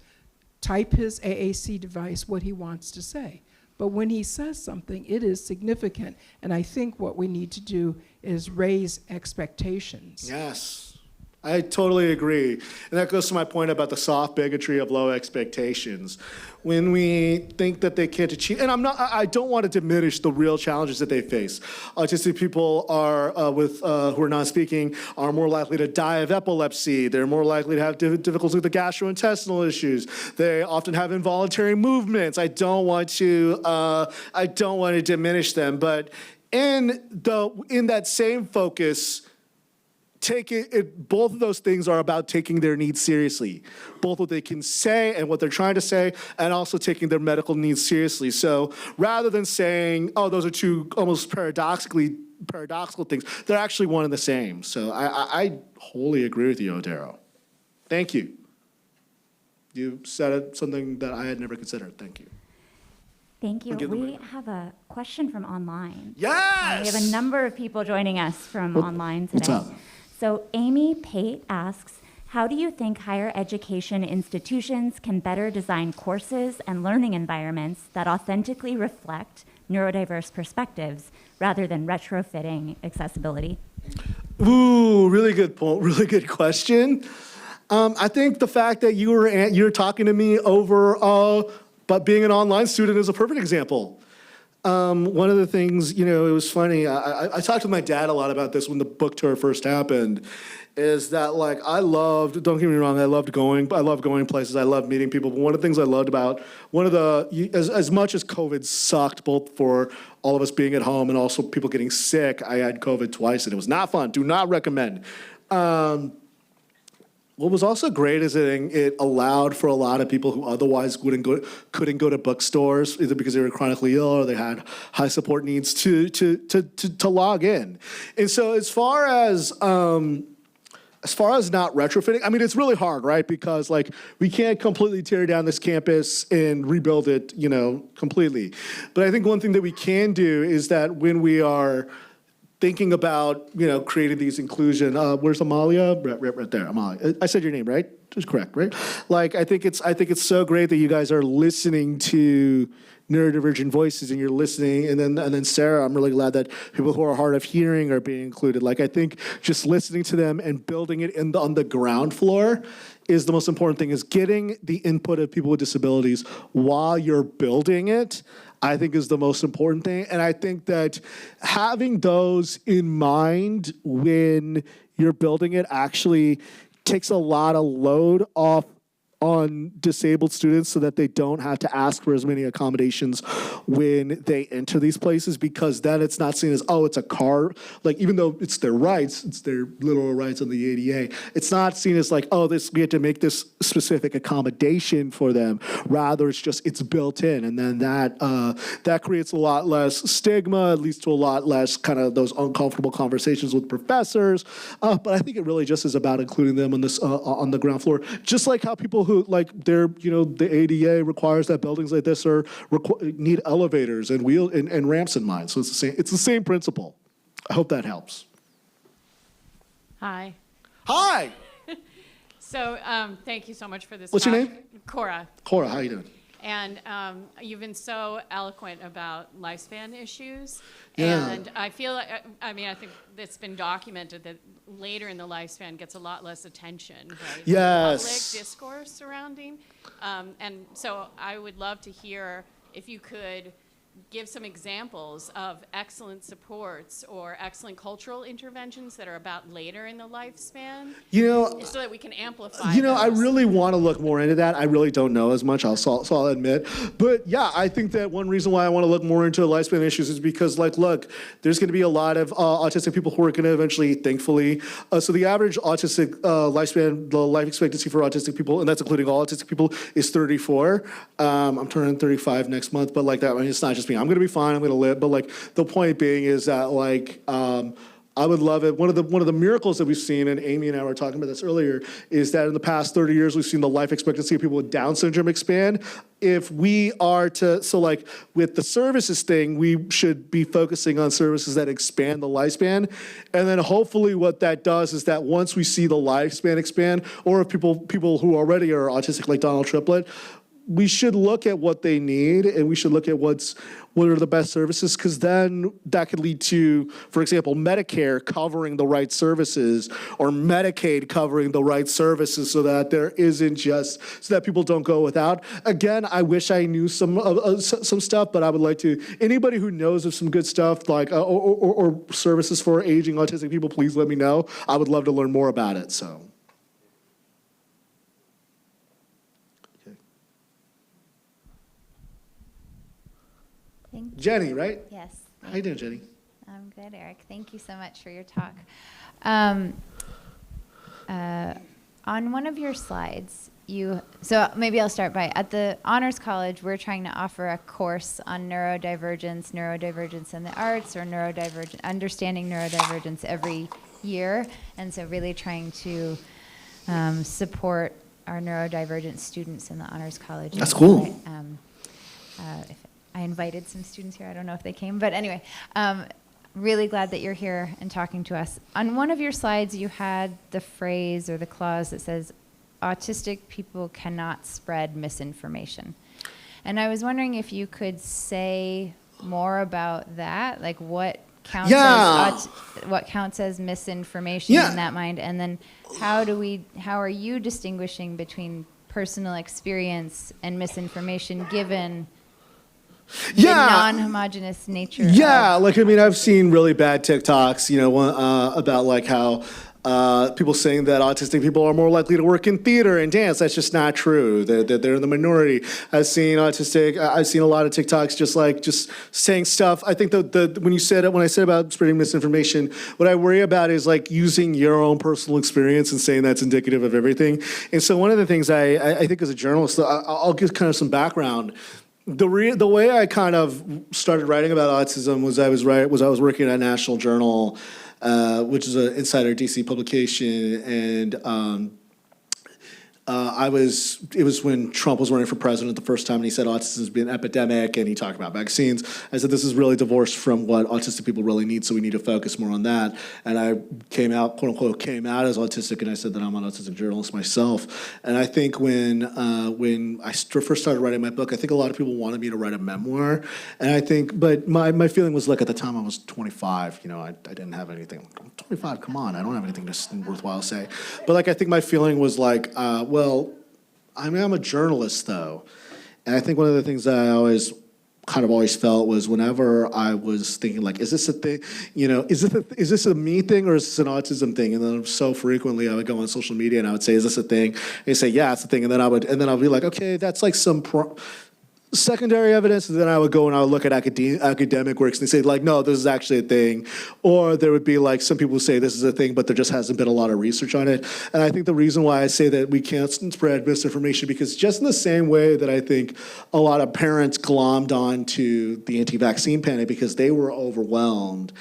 type his AAC device what he wants to say. But when he says something, it is significant. And I think what we need to do is raise expectations. Yes, I totally agree. And that goes to my point about the soft bigotry of low expectations. When we think that they can't achieve, and I don't want to diminish the real challenges that they face. Autistic people are, who are non-speaking, are more likely to die of epilepsy. They're more likely to have difficulty with the gastrointestinal issues. They often have involuntary movements. I don't want to diminish them, but in that same focus, both of those things are about taking their needs seriously, both what they can say and what they're trying to say, and also taking their medical needs seriously. So rather than saying, oh, those are two almost paradoxical things, they're actually one and the same. So I wholly agree with you, Otero. Thank you. You said something that I had never considered. Thank you. Thank you. We have a question from online. Yes! We have a number of people joining us from online today. What's up? So Amy Pate asks, how do you think higher education institutions can better design courses and learning environments that authentically reflect neurodiverse perspectives rather than retrofitting accessibility? Ooh, really good point. Really good question. I think the fact that you're talking to me over but being an online student is a perfect example. One of the things, it was funny, I talked to my dad a lot about this when the book tour first happened, is that don't get me wrong, I love going places, I love meeting people, but one of the things I loved about, as much as COVID sucked, both for all of us being at home and also people getting sick, I had COVID twice and it was not fun, do not recommend. What was also great is that it allowed for a lot of people who otherwise couldn't go to bookstores, either because they were chronically ill or they had high support needs, to log in. And so as far as not retrofitting, I mean, it's really hard, right? Because we can't completely tear down this campus and rebuild it, completely. But I think one thing that we can do is that when we are thinking about, creating these inclusion, where's Amalia? Right there, Amalia. I said your name, right? It was correct, right? I think it's so great that you guys are listening to neurodivergent voices and you're listening, and then Sarah, I'm really glad that people who are hard of hearing are being included. I think just listening to them and building it on the ground floor is the most important thing, is getting the input of people with disabilities while you're building it, I think is the most important thing. And I think that having those in mind when you're building it actually takes a lot of load off on disabled students so that they don't have to ask for as many accommodations when they enter these places, because then it's not seen as, oh, it's a car. Even though it's their rights, it's their literal rights on the ADA, it's not seen as we have to make this specific accommodation for them. Rather, it's built in. And then that creates a lot less stigma, it leads to a lot less kind of those uncomfortable conversations with professors. But I think it really just is about including them on this on the ground floor. Just like how people who the ADA requires that buildings like this need elevators and ramps in mind. So it's the same principle. I hope that helps. Hi. Hi. So thank you so much for this. What's your name? Cora. Cora, how you doing? And you've been so eloquent about lifespan issues. Yeah. And I feel I think it's been documented that later in the lifespan gets a lot less attention, right? Yes. Public discourse surrounding. And so I would love to hear if you could give some examples of excellent supports or excellent cultural interventions that are about later in the lifespan, so that we can amplify I those. really want to look more into that. I really don't know as much, I'll admit. But yeah, I think that one reason why I want to look more into lifespan issues is because, look, there's going to be a lot of autistic people who are going to eventually, thankfully, so the average autistic lifespan, the life expectancy for autistic people, and that's including all autistic people, is 34. I'm turning 35 next month, but it's not just just me. I'm going to be fine. I'm going to live. But like the point being is that like I would love it. One of the miracles that we've seen, and Amy and I were talking about this earlier, is that in the past 30 years we've seen the life expectancy of people with Down syndrome expand. If we are to, so like with the services thing, we should be focusing on services that expand the lifespan. And then hopefully what that does is that once we see the lifespan expand, or if people who already are autistic like Donald Triplett, we should look at what they need, and we should look at what are the best services, because then that could lead to, for example, Medicare covering the right services, or Medicaid covering the right services, so that there isn't just, so that people don't go without. Again, I wish I knew some stuff, but I would like to, anybody who knows of some good stuff, like, or services for aging autistic people, please let me know. I would love to learn more about it, so. Thank you. Jenny, right? Yes. How you doing, Jenny? I'm good, Eric. Thank you so much for your talk. On one of your slides, so maybe I'll start by, at the Honors College, we're trying to offer a course on neurodivergence in the arts, or understanding neurodivergence every year. And so really trying to support our neurodivergent students in the Honors College. That's cool. I invited some students here. I don't know if they came, but anyway, really glad that you're here and talking to us. On one of your slides, you had the phrase or the clause that says, autistic people cannot spread misinformation. And I was wondering if you could say more about that, like what counts as misinformation in that mind, and then how are you distinguishing between personal experience and misinformation given the non-homogeneous nature? Like, I mean, I've seen really bad TikToks, about like how people saying that autistic people are more likely to work in theater and dance. That's just not true. They're in the minority. I've seen a lot of TikToks just saying stuff. I think when I said about spreading misinformation, what I worry about is like using your own personal experience and saying that's indicative of everything. And so one of the things I think as a journalist, I'll give kind of some background. The way I kind of started writing about autism was I was working at National Journal, which is an Insider DC publication, and it was when Trump was running for president the first time, and he said autism has been an epidemic, and he talked about vaccines. I said, this is really divorced from what autistic people really need, so we need to focus more on that. And I came out, quote unquote, as autistic, and I said that I'm an autistic journalist myself. And I think when I first started writing my book, I think a lot of people wanted me to write a memoir. And but my feeling was, like, at the time I was 25, I didn't have anything. I'm 25, come on, I don't have anything worthwhile to say. But like, I think my feeling was like, well, I'm a journalist, though. And I think one of the things that I always felt was whenever I was thinking, like, is this a thing? Is this a me thing or is this an autism thing? And then so frequently I would go on social media and I would say, is this a thing? And they'd say, yeah, it's a thing. And then I'll be like, okay, that's like some secondary evidence, and then I would go and I would look at academic works and they say, like, no, this is actually a thing. Or there would be like some people who say this is a thing, but there just hasn't been a lot of research on it. And I think the reason why I say that we can't spread misinformation, because just in the same way that I think a lot of parents glommed onto the anti-vaccine panic because they were overwhelmed,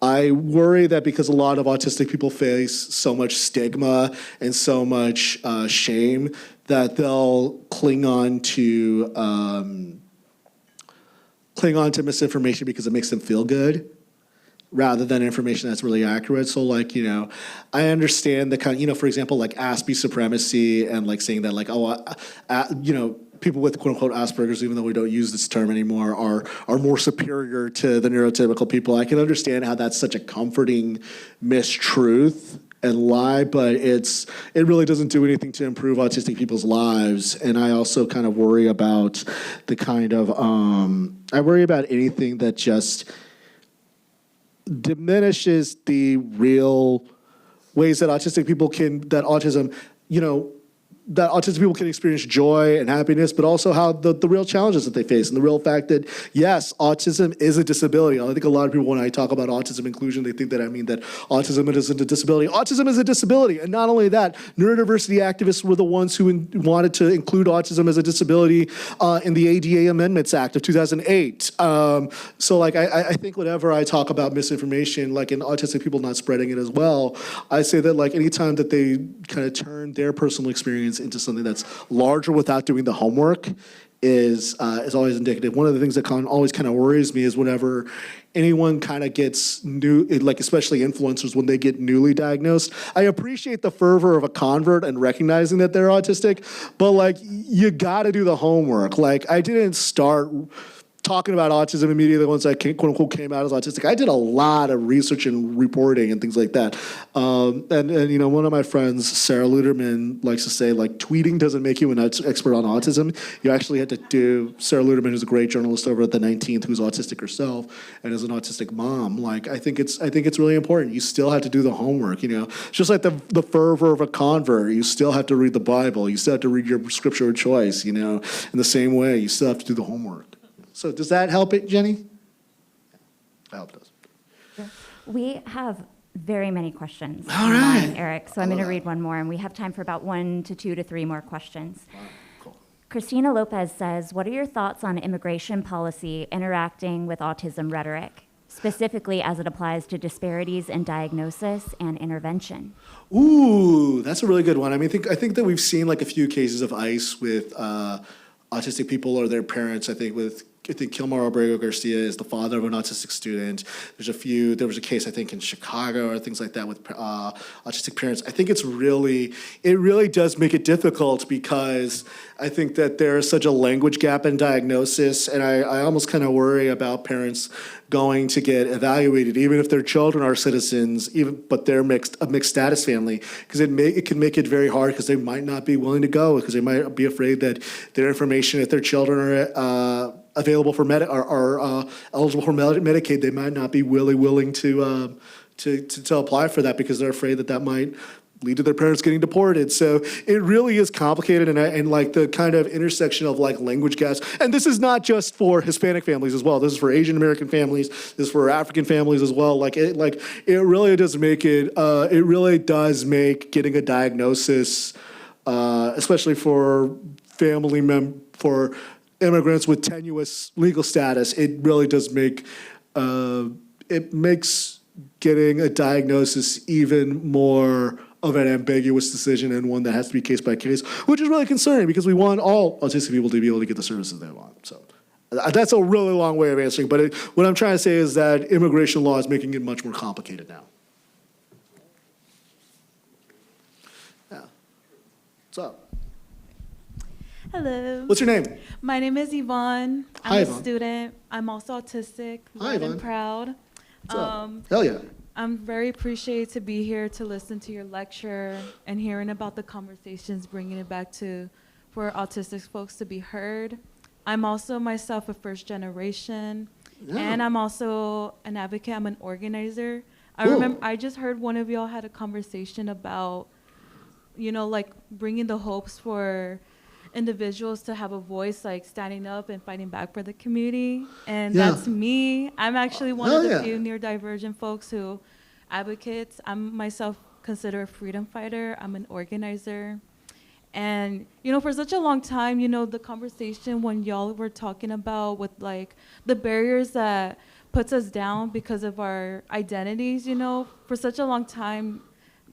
I worry that because a lot of autistic people face so much stigma and so much shame, that they'll cling on to misinformation because it makes them feel good, rather than information that's really accurate. So, like, I understand the kind of, for example, like Aspie supremacy, and like saying that, like, people with quote unquote Asperger's, even though we don't use this term anymore, are more superior to the neurotypical people. I can understand how that's such a comforting mistruth and lie, but it really doesn't do anything to improve autistic people's lives. And I also kind of worry about the kind of I worry about anything that just diminishes the real ways that autistic people autism, that autistic people can experience joy and happiness, but also how the real challenges that they face and the real fact that, yes, autism is a disability. I think a lot of people, when I talk about autism inclusion, they think that I mean that autism isn't a disability. Autism is a disability. And not only that, neurodiversity activists were the ones who wanted to include autism as a disability in the ADA Amendments Act of 2008. So like, I think whenever I talk about misinformation, like in autistic people not spreading it as well, I say that like anytime that they kind of turn their personal experience into something that's larger without doing the homework is always indicative. One of the things that always kind of worries me is whenever anyone kind of gets new, like especially influencers, when they get newly diagnosed. I appreciate the fervor of a convert and recognizing that they're autistic, but like you got to do the homework. Like I didn't start talking about autism immediately once I quote unquote came out as autistic. I did a lot of research and reporting and things like that. And you know, one of my friends, Sarah Luderman, likes to say like tweeting doesn't make you an expert on autism. You actually had to do, Sarah Luderman, who's a great journalist over at the 19th, who's autistic herself and is an autistic mom. Like I think it's really important. You still have to do the homework. You know, just like the fervor of a convert, you still have to read the Bible. You still have to read your scripture of choice. You know, in the same way, you still have to do the homework. So does that help it, Jenny? I hope it does. We have very many questions All right. online, Eric, so I'm going to read one more, and we have time for about 1 to 2 to 3 more questions. Wow, cool. Christina Lopez says, what are your thoughts on immigration policy interacting with autism rhetoric, specifically as it applies to disparities in diagnosis and intervention? Ooh, that's a really good one. I mean, I think that we've seen like a few cases of ICE with autistic people or their parents. I think Kilmar Abrego Garcia is the father of an autistic student. There was a case I think in Chicago or things like that with autistic parents. I think it really does make it difficult because I think that there is such a language gap in diagnosis, and I almost kind of worry about parents going to get evaluated, even if their children are citizens, but they're a mixed status family, because it can make it very hard because they might not be willing to go because they might be afraid that their information, if their children are available for are eligible for Medicaid, they might not be willing to apply for that because they're afraid that might lead to their parents getting deported. So it really is complicated, and like the kind of intersection of like language gaps. And this is not just for Hispanic families as well. This is for Asian American families. This is for African families as well. It really does make getting a diagnosis, especially for for immigrants with tenuous legal status, it really does makes getting a diagnosis even more of an ambiguous decision and one that has to be case by case, which is really concerning because we want all autistic people to be able to get the services they want. So that's a really long way of answering, but what I'm trying to say is that immigration law is making it much more complicated now. Yeah. What's up? Hello. What's your name? My name is Yvonne. I'm Hi, a Yvonne. student. I'm also autistic. Hi, loud and Yvonne. proud. What's up? Hell yeah. I'm very appreciated to be here to listen to your lecture and hearing about the conversations, bringing it back for autistic folks to be heard. I'm also myself a first generation, and I'm also an advocate. I'm an organizer. I remember I just heard one of y'all had a conversation about, like bringing the hopes for individuals to have a voice, like standing up and fighting back for the community. And that's me. I'm actually one of the few neurodivergent folks who advocates. I'm myself considered a freedom fighter. I'm an organizer. And, for such a long time, the conversation when y'all were talking about with like the barriers that puts us down because of our identities, for such a long time,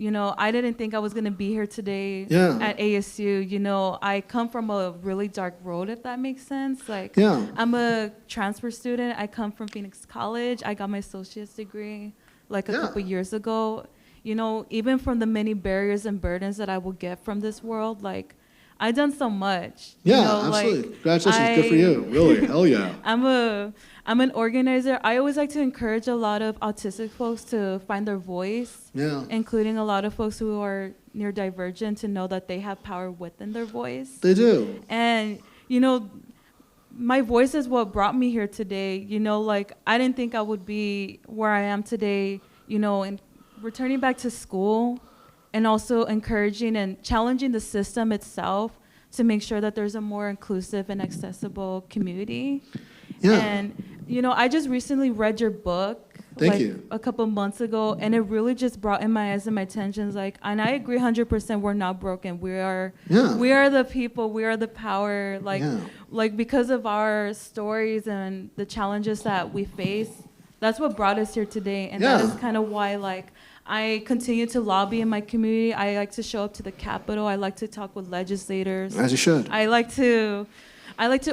I didn't think I was going to be here today at ASU. I come from a really dark road, if that makes sense. I'm a transfer student. I come from Phoenix College. I got my associate's degree a couple years ago. Even from the many barriers and burdens that I will get from this world, I've done so much. Absolutely. Congratulations. Good for you. Really. Hell yeah. I'm an organizer. I always like to encourage a lot of autistic folks to find their voice, including a lot of folks who are neurodivergent, to know that they have power within their voice. They do. And, my voice is what brought me here today. I didn't think I would be where I am today, and returning back to school and also encouraging and challenging the system itself to make sure that there's a more inclusive and accessible community. Yeah. And, you know, I just recently read your book. Thank you. A couple months ago, and it really just brought in my eyes and my attention. Like, and I agree 100%. We're not broken. We are the people. We are the power. Like because of our stories and the challenges that we face, that's what brought us here today. And that is kind of why, like, I continue to lobby in my community. I like to show up to the Capitol. I like to talk with legislators. As you should. I like to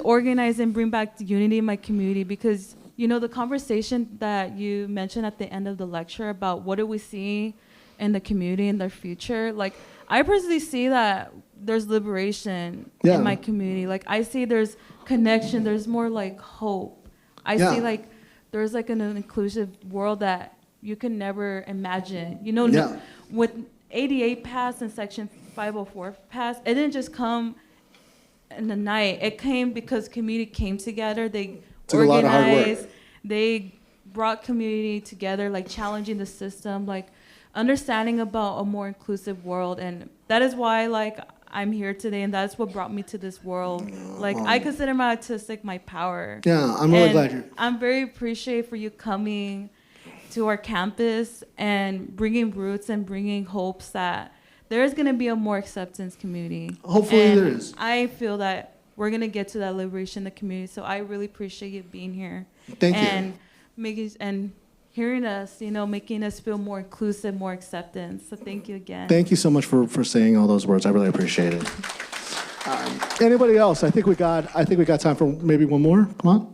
organize and bring back the unity in my community because, you know, the conversation that you mentioned at the end of the lecture about what do we see in the community in their future, like, I personally see that there's liberation in my community. Like, I see there's connection, there's more, like, hope. I see, like, there's, like, an inclusive world that you can never imagine. You know, with 88 passed and Section 504 passed, it didn't just come in the night. It came because community came together. They organized, they brought community together, like challenging the system, like understanding about a more inclusive world. And that is why, like, I'm here today, and that's what brought me to this world. Like, I consider my autistic my power. Yeah, I'm really glad you're... I'm very appreciative for you coming to our campus and bringing roots and bringing hopes that there is going to be a more acceptance community. Hopefully there is. I feel that we're going to get to that liberation in the community. So I really appreciate you being here. Thank you. And hearing us, you know, making us feel more inclusive, more acceptance. So thank you again. Thank you so much for saying all those words. I really appreciate it. Anybody else? I think we got time for maybe one more. Come on.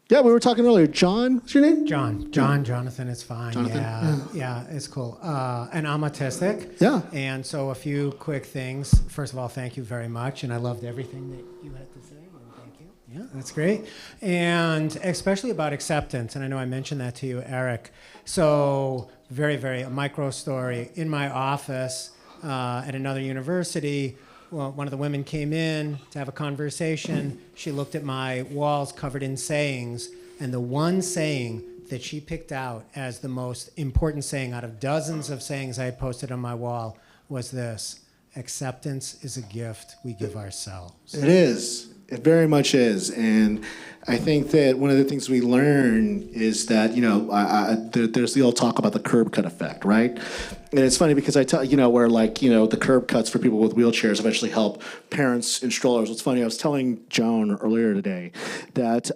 Yeah, we were talking earlier. John, what's your name? Jonathan, it's fine. Jonathan. Yeah, it's cool. And I'm autistic. Yeah. And so a few quick things. First of all, thank you very much. And I loved everything that you had to say. And thank you. Yeah, that's great. And especially about acceptance. And I know I mentioned that to you, Eric. So a micro story. In my office at another university, well, one of the women came in to have a conversation. She looked at my walls covered in sayings, and the one saying that she picked out as the most important saying out of dozens of sayings I had posted on my wall was this: acceptance is a gift we give ourselves. It is. It very much is. And I think that one of the things we learn is that, you know, there's the old talk about the curb cut effect, right? And it's funny because I tell, you know, where, like, you know, the curb cuts for people with wheelchairs eventually help parents in strollers. It's funny, I was telling Joan earlier today that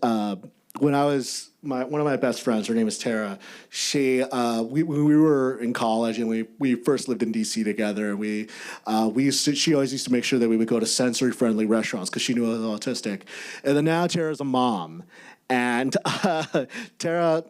when I was, one of my best friends, her name is Tara, she, we were in college and we first lived in DC together. She always used to make sure that we would go to sensory-friendly restaurants because she knew I was autistic. And then now Tara's a mom. And Tara,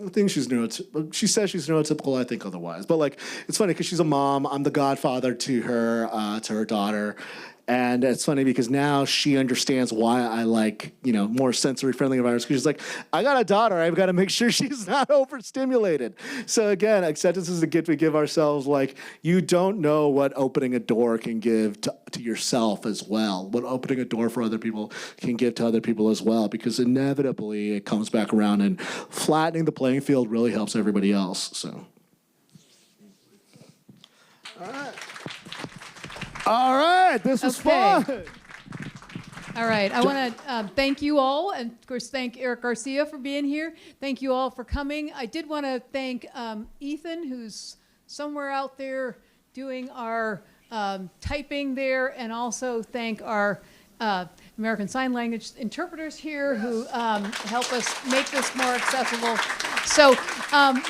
I think she says she's neurotypical, I think otherwise. But, like, it's funny because she's a mom. I'm the godfather to her daughter. And it's funny because now she understands why I like, you know, more sensory-friendly environments. Because she's like, I got a daughter. I've got to make sure she's not overstimulated. So again, acceptance is the gift we give ourselves. Like, you don't know what opening a door can give to yourself as well. What opening a door for other people can give to other people as well. Because inevitably it comes back around, and flattening the playing field really helps everybody else. So. All right. All right, this was fun. All right, I want to thank you all, and of course thank Eric Garcia for being here. Thank you all for coming. I did want to thank Ethan, who's somewhere out there doing our typing there, and also thank our American Sign Language interpreters here who help us make this more accessible. So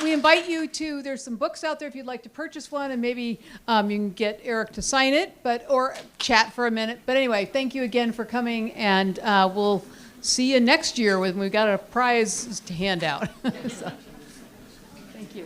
we invite you to, there's some books out there if you'd like to purchase one, and maybe you can get Eric to sign it, or chat for a minute. But anyway, thank you again for coming, and we'll see you next year when we've got a prize to hand out. So, thank you.